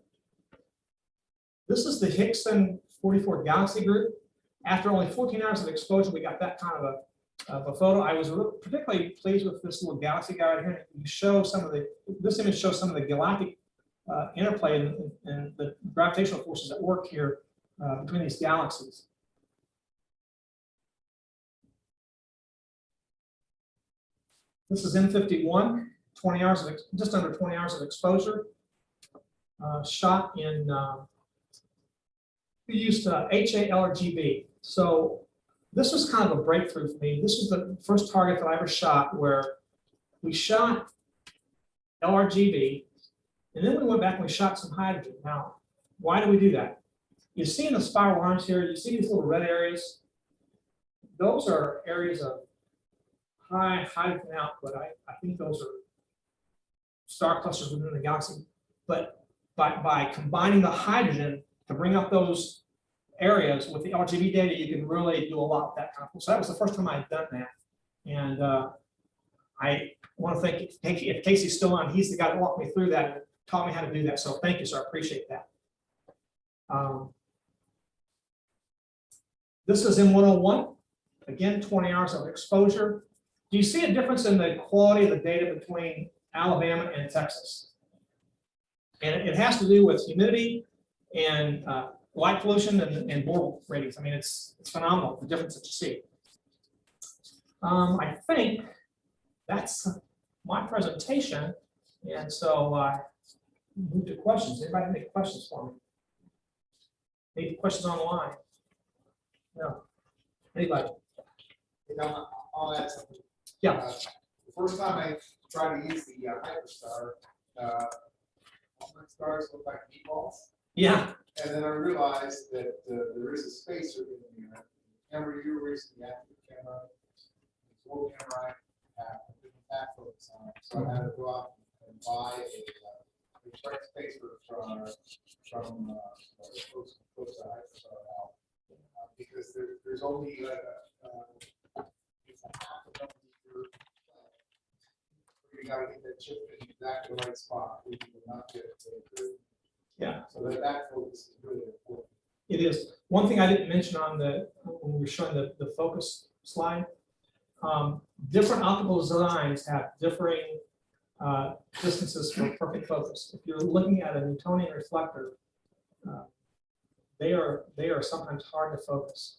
This is the Hickson 44 Galaxy group. After only 14 hours of exposure, we got that kind of a photo. I was particularly pleased with this little galaxy guy right here. You show some of this image shows some of the galactic interplay and the gravitational forces at work here between these galaxies. This is M51, 20 hours of just under 20 hours of exposure. Shot in we used HALRGB. So this was kind of a breakthrough for me. This was the first target that I ever shot where we shot LRGB, and then we went back and we shot some hydrogen. Now, why do we do that? You see in the spiral arms here, you see these little red areas. Those are areas of high hydrogen output. I think those are star clusters within the galaxy. But by combining the hydrogen to bring up those areas with the RGB data, you can really do a lot with that kind of. So that was the first time I had done that. And I want to thank if Casey's still on, he's the guy that walked me through that and taught me how to do that. So thank you, sir. I appreciate that. This is in 101. Again, 20 hours of exposure. Do you see a difference in the quality of the data between Alabama and Texas? And it has to do with humidity and light pollution and board ratings. I mean, it's phenomenal, the difference that you see. I think that's my presentation. And so move to questions. Anybody have any questions for me? Any questions online? No. Anybody? You know, I'll add something. Yeah. The first time I tried to use the hyperstar, all my stars look like meatballs. Yeah. And then I realized that there is a spacer in there. Camera you recently active camera, full camera, different back focus on it. So I had to go out and buy a direct spacer from close to hyperstar now. Because there's only it's a half a millimeter. You gotta get that chip in exactly the right spot. We will not get it. Yeah. So that focus is really important. It is. One thing I didn't mention on when we were showing the focus slide, different optical designs have differing distances for perfect focus. If you're looking at a Newtonian reflector, they are sometimes hard to focus.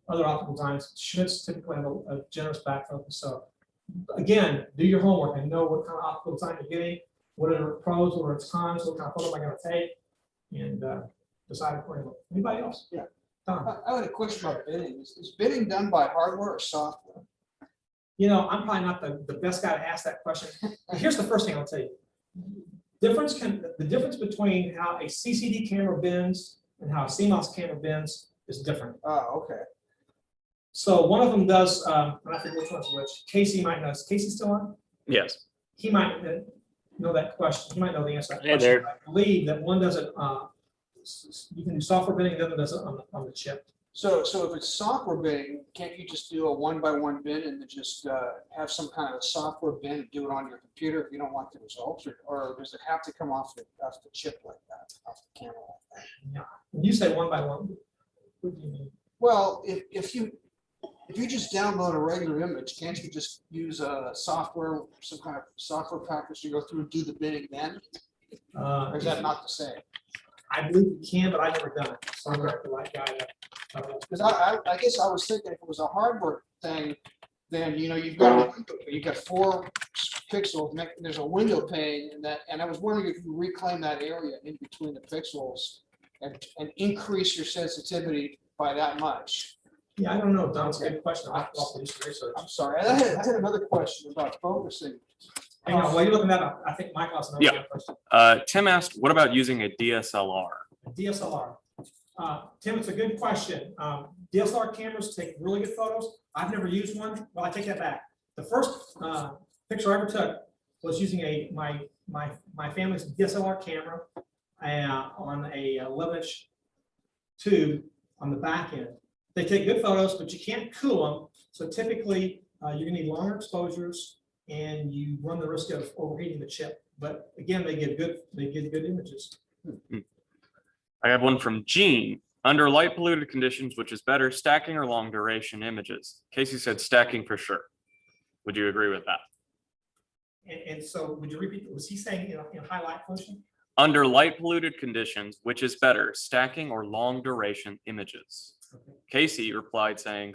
Other optical designs, Schmitz typically have a generous back focus. So again, do your homework and know what kind of optical design you're getting, what are the pros, what are its cons, what kind of photo am I going to take, and decide accordingly. Anybody else? Yeah. Tom. I had a question about bidding. Is bidding done by hardware or software? You know, I'm probably not the best guy to ask that question. Here's the first thing I'll tell you. The difference between how a CCD camera bends and how a CMOS camera bends is different. Oh, okay. So one of them does, and I forget which one's which. Casey might know. Is Casey still on? Yes. He might know that question. He might know the answer to that Hey question. there. I believe that one does it, you can do software bidding, the other does it on the chip. So if it's software bidding, can't you just do a 1-by-1 bid and then just have some kind of a software bid and do it on your computer if you don't want the results, or does it have to come off the chip like that, off the camera like that? Yeah. When you say 1-by-1, what do you mean? Well, if you just download a regular image, can't you just use a software, some kind of software package to go through and do the bidding then? Or is that not the same? I believe you can, but I've never done it. So I'm not the right guy to. Because I guess I was thinking if it was a hardware thing, then you've got 4 pixels, and there's a window pane, and I was wondering if you reclaim that area in between the pixels and increase your sensitivity by that much. Yeah, I don't know, Don. It's a good question. I'll have to do some research. I'm sorry. I had another question about focusing. Hang on, while you're looking that up, I think Michael has another question. Tim asked, what about using a DSLR? DSLR. Tim, it's a good question. DSLR cameras take really good photos. I've never used one. Well, I take that back. The first picture I ever took was using my family's DSLR camera on a 11-inch tube on the back end. They take good photos, but you can't cool them. So typically, you're gonna need longer exposures, and you run the risk of overheating the chip. But again, they give good images. I have one from Gene. Under light polluted conditions, which is better, stacking or long duration images? Casey said stacking for sure. Would you agree with that? And so would you repeat, was he saying in high light pollution? Under light polluted conditions, which is better, stacking or long duration images? Okay. Casey replied saying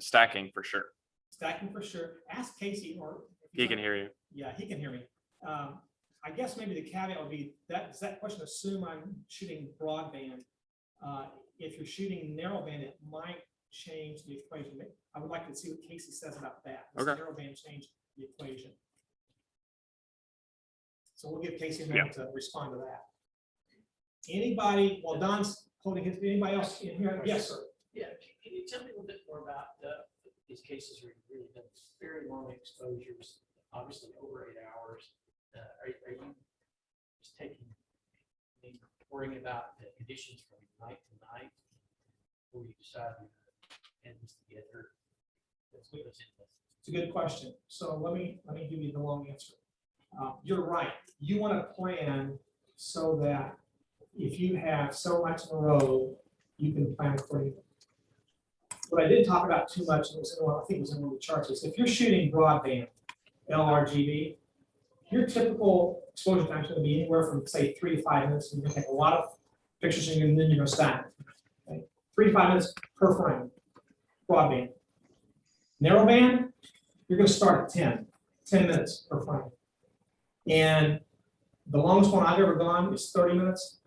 stacking for sure. Stacking for sure. Ask Casey, or if He can hear you. Yeah, he can hear me. I guess maybe the caveat would be that, does that question assume I'm shooting broadband? If you're shooting narrowband, it might change the equation. I would like to see what Casey says about that. Does Okay. narrowband change the equation? So we'll give Casey a minute to respond to that. Anybody, while Don's holding his, anybody else in here? Yes, sir. Yeah, can you tell me a little bit more about these cases are really done very long exposures, obviously over 8 hours. Are you just worrying about the conditions from night to night before you decide to end this together? That's what goes into this. It's a good question. So let me give you the long answer. You're right. You want to plan so that if you have so much in a row, you can plan accordingly. What I didn't talk about too much, and I think it was in one of the charts, is if you're shooting broadband, LRGB, your typical exposure time is going to be anywhere from, say, 3 to 5 minutes. And you're going to take a lot of pictures and then you're going to stack it. Okay? 3 to 5 minutes per frame, broadband. Narrowband, you're going to start at 10 minutes per frame. And the longest one I've ever gone is 30 minutes,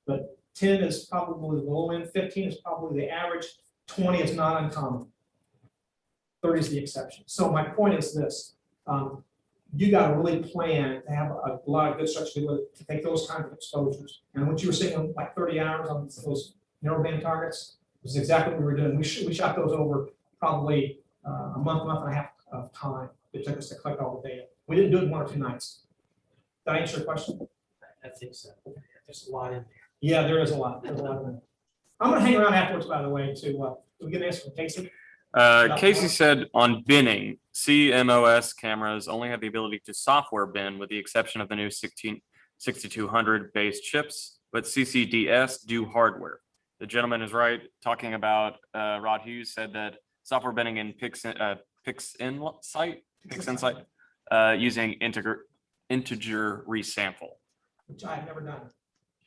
but 10 is probably the low end, 15 is probably the average, 20 is not uncommon. 30 is the exception. So my point is this, you got to really plan to have a lot of good structure to take those kinds of exposures. And what you were saying, like 30 hours on those narrowband targets, is exactly what we were doing. We shot those over probably a month and a half of time. It took us to collect all the data. We didn't do it in 1 or 2 nights. Did I answer your question? I think so. There's a lot in there. Yeah, there is a lot. There's a lot of them. I'm gonna hang around afterwards, by the way, to we get an answer from Casey. Casey said on binning, CMOS cameras only have the ability to software bin with the exception of the new 6200 based chips, but CCDS do hardware. The gentleman is right, talking about Rod Hughes said that software binning in Pixinsight using integer resample. Which I've never done.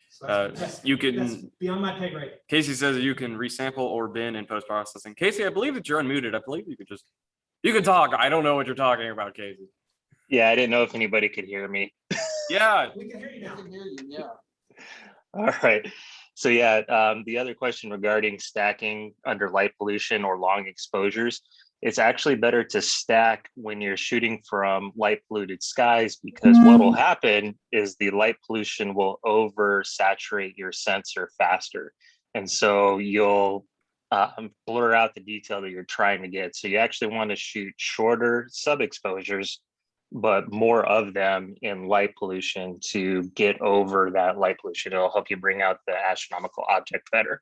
So that's beyond my pay grade. Casey says that you can resample or bin in post-processing. Casey, I believe that you're unmuted. I believe you can talk. I don't know what you're talking about, Casey. Yeah, I didn't know if anybody could hear me. Yeah. We can hear you now. Yeah. All right. So yeah, the other question regarding stacking under light pollution or long exposures, it's actually better to stack when you're shooting from light polluted skies, because what will happen is the light pollution will oversaturate your sensor faster. And so you'll blur out the detail that you're trying to get. So you actually want to shoot shorter sub exposures, but more of them in light pollution to get over that light pollution. It'll help you bring out the astronomical object better.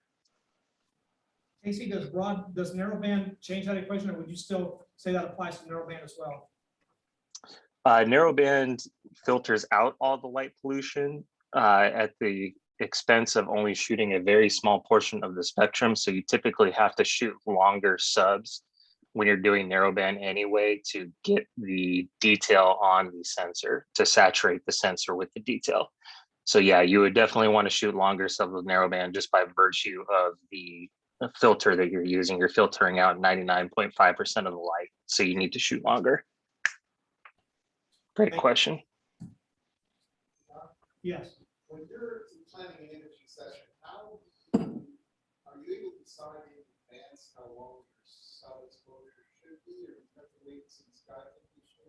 Casey, does narrowband change that equation, or would you still say that applies to narrowband as well? Narrowband filters out all the light pollution at the expense of only shooting a very small portion of the spectrum. So you typically have to shoot longer subs when you're doing narrowband anyway to get the detail on the sensor, to saturate the sensor with the detail. So yeah, you would definitely want to shoot longer subs with narrowband just by virtue of the filter that you're using. You're filtering out 99.5% of the light, so you need to shoot longer. Great question. Yes. When you're planning an imaging session, how are you able to decide in advance how long your sub exposure should be, or you have to wait to see the sky condition?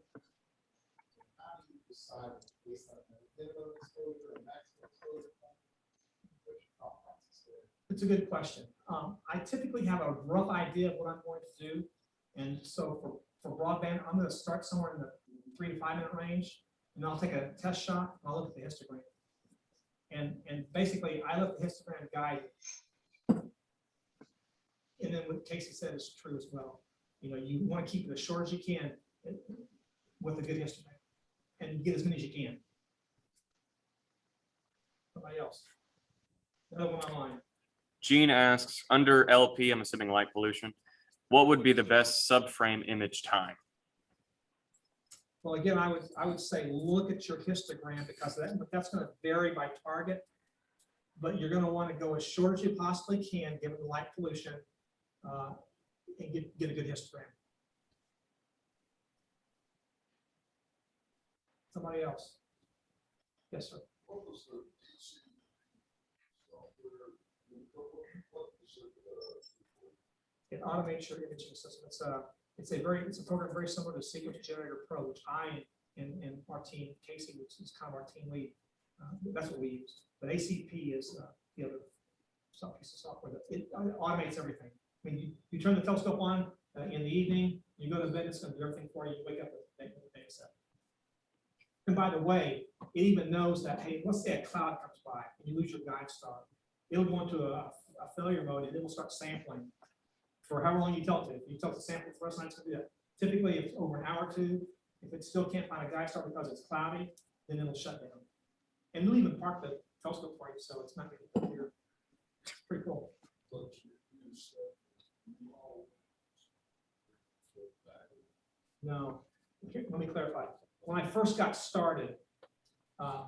How do you decide based on the minimum exposure and maximum exposure? What's your thought process there? It's a good question. I typically have a rough idea of what I'm going to do. And so for broadband, I'm going to start somewhere in the 3 to 5 minute range, and I'll take a test shot, and I'll look at the histogram. And basically, I let the histogram guide. And then what Casey said is true as well. You know, you want to keep it as short as you can with a good histogram, and get as many as you can. Somebody else. Another one online. Gene asks, under LP, I'm assuming light pollution, what would be the best subframe image time? Well, again, I would say look at your histogram, because that's going to vary by target, but you're going to want to go as short as you possibly can, given the light pollution, and get a good histogram. Somebody else? Yes, sir. What was the DC software? It automates your imaging system. It's a program very similar to Sequence Generator Pro, which I and our team, Casey, which is kind of our team lead, that's what we use. But ACP is the other piece of software that it automates everything. I mean, you turn the telescope on, in the evening, you go to bed, it's gonna do everything for you, you wake up with the thing set. And by the way, it even knows that, hey, let's say a cloud comes by and you lose your guide star. It'll go into a failure mode and it will start sampling for however long you tell it to. If you tell it to sample for the rest of the night, it's gonna do that. Typically, if it's over an hour or two, if it still can't find a guide star because it's cloudy, then it'll shut down. And it'll even park the telescope for you, so it's not gonna be here. Pretty cool. No, here, let me clarify. When I first got started,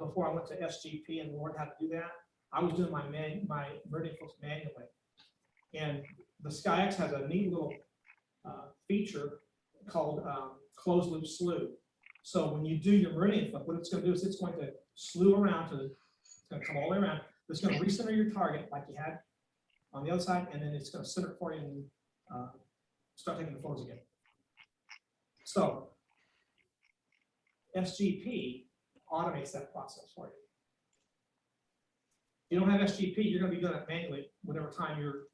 before I went to SGP and learned how to do that, I was doing my meridian flips manually. And the SkyX has a neat little feature called closed loop slew. So when you do your meridian flip, what it's going to do is it's going to slew around it's going to come all the way around. It's going to recenter your target like you had on the other side, and then it's going to center it for you and start taking the photos again. So SGP automates that process for you. If you don't have SGP, you're going to be doing it manually whatever time your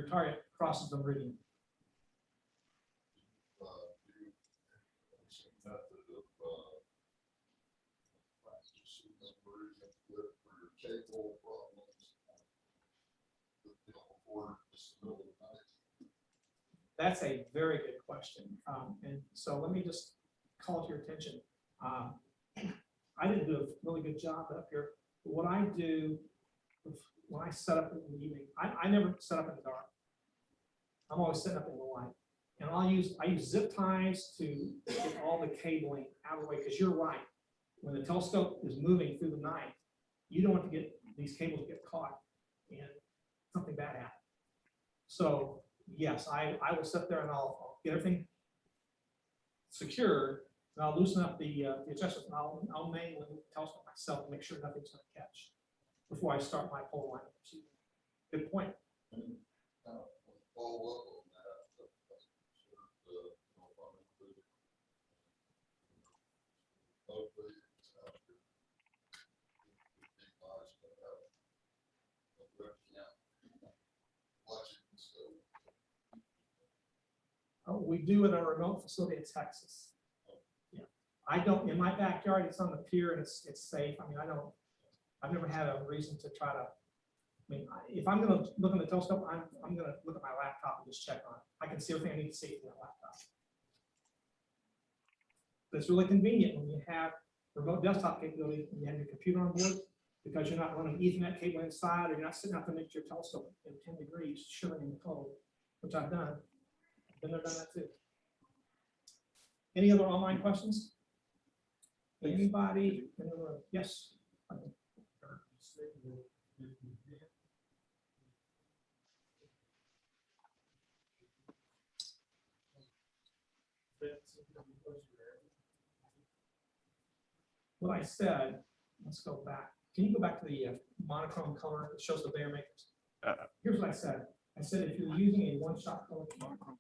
target crosses the meridian. That's a very good question. And so let me just call to your attention. I didn't do a really good job up here. But what I do when I set up in the evening, I never set up in the dark. I'm always setting up in the light. And I use zip ties to get all the cabling out of the way, because you're right. When the telescope is moving through the night, you don't want to get these cables to get caught and something bad happen. So yes, I will sit there and I'll get everything secured, and I'll loosen up the adjustments, and I'll manually move the telescope myself to make sure nothing's going to catch before I start my polar line. Good point. Follow up on that. Oh, we do it at a remote facility in Texas. Yeah, I don't, in my backyard, it's on the pier and it's safe. I mean, I've never had a reason to try to, if I'm gonna look in the telescope, I'm gonna look at my laptop and just check on it. I can see everything I need to see in that laptop. But it's really convenient when you have remote desktop capability and you have your computer on board, because you're not running Ethernet cable inside, or you're not sitting out there next to your telescope in 10 degrees, shivering in the cold, which I've done. Been there, done that too. Any other online questions? Anybody in the room? Yes. What I said, let's go back. Can you go back to the monochrome color that shows the layer makers? Here's what I said. I said if you're using a one-shot color monochrome,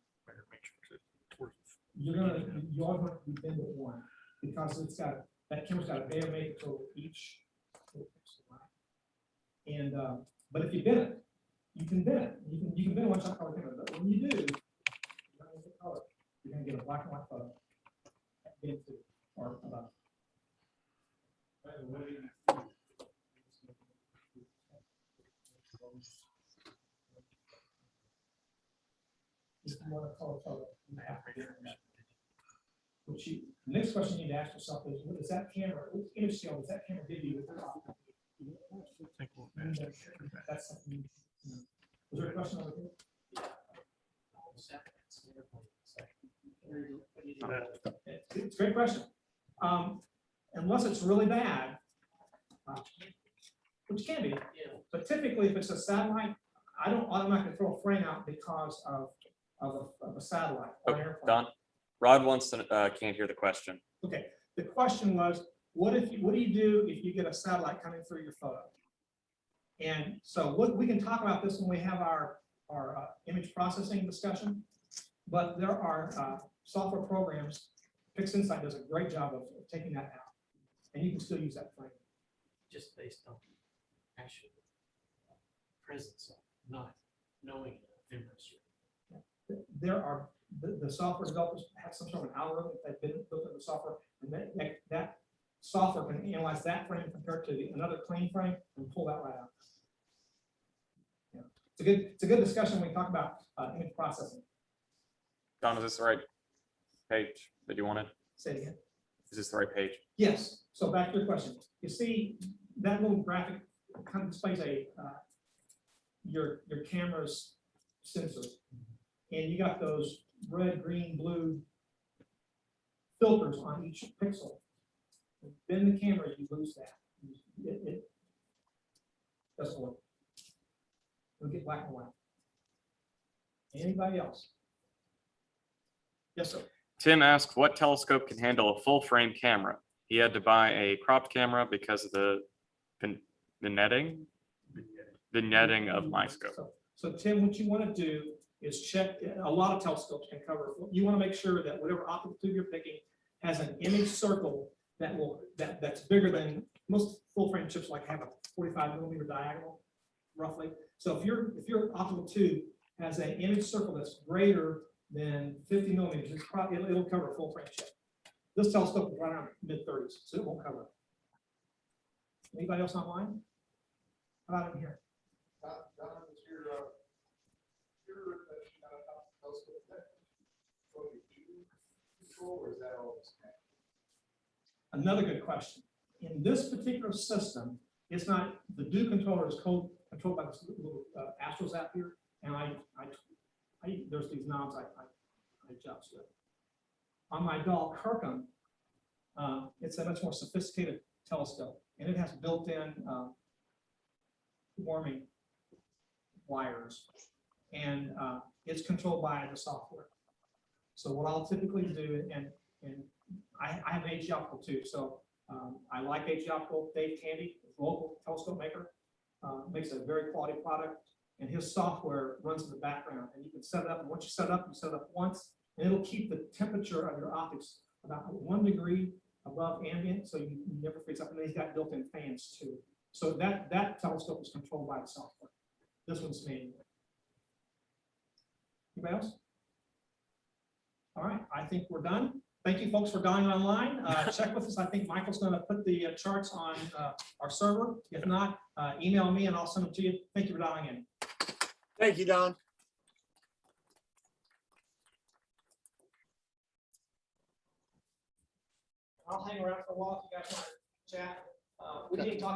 you always want to be bin with one, because it's got, that camera's got a layer maker for each. And but if you bin it, you can bin it. You can bin a one-shot color camera, but when you do, you're not gonna get color. You're gonna get a black and white photo. Bin two, or about. By the way, if you want to color photo, you have to do that. Which you, the next question you need to ask yourself is, what does that camera, what image scale does that camera give you with your optical? That's something. Was there a question over here? It's a great question. Unless it's really bad, which can be, but typically if it's a satellite, I don't automatically throw a frame out because of a satellite. Or an airplane. Don, Rod wants to, can't hear the question. Okay, the question was, what do you do if you get a satellite coming through your photo? And so we can talk about this when we have our image processing discussion, but there are software programs. PixInsight does a great job of taking that out, and you can still use that frame. Just based on actual presence of not knowing the image. There are the software developers have some sort of an algorithm that's been built into the software, and that software can analyze that frame compared to another clean frame and pull that right out. Yeah. It's a good discussion when we talk about image processing. Don, is this the right page that you wanted? Say it again. Is this the right page? Yes. So back to your question. You see that little graphic kind of displays your camera's sensors, and you got those red, green, blue filters on each pixel. Then the camera, you lose that. It doesn't work. It'll get black and white. Anybody else? Yes, sir. Tim asked what telescope can handle a full frame camera. He had to buy a cropped camera because of the netting of my scope. So Tim, what you want to do is check, a lot of telescopes can cover, you want to make sure that whatever optical tube you're picking has an image circle that's bigger than most full frame chips, like have a 45mm diagonal, roughly. So if your optical tube has an image circle that's greater than 50mm, it's probably, it'll cover a full frame chip. This telescope is right around mid-30s, so it won't cover it. Anybody else online? How about in here? Don, is your telescope that totally control, or is that all the same? Another good question. In this particular system, it's not, the do controller is controlled by this little AstroZap here, and there's these knobs I adjust with. On my Dahl Kirkham, it's a much more sophisticated telescope, and it has built-in warming wires, and it's controlled by the software. So what I'll typically do, and I have an HG Optical too, so I like HG Optical. Dave Candy, local telescope maker, makes a very quality product, and his software runs in the background, and you can set it up, and once you set it up once, and it'll keep the temperature of your optics about 1 degree above ambient, so you never freeze up, and then he's got built-in fans too. So that telescope is controlled by the software. This one's manual. Anybody else? All right, I think we're done. Thank you, folks, for dialing online. Check with us. I think Michael's going to put the charts on our server. If not, email me and I'll send them to you. Thank you for dialing in. Thank you, Don. I'll hang around for a while if you guys want to chat. We didn't talk about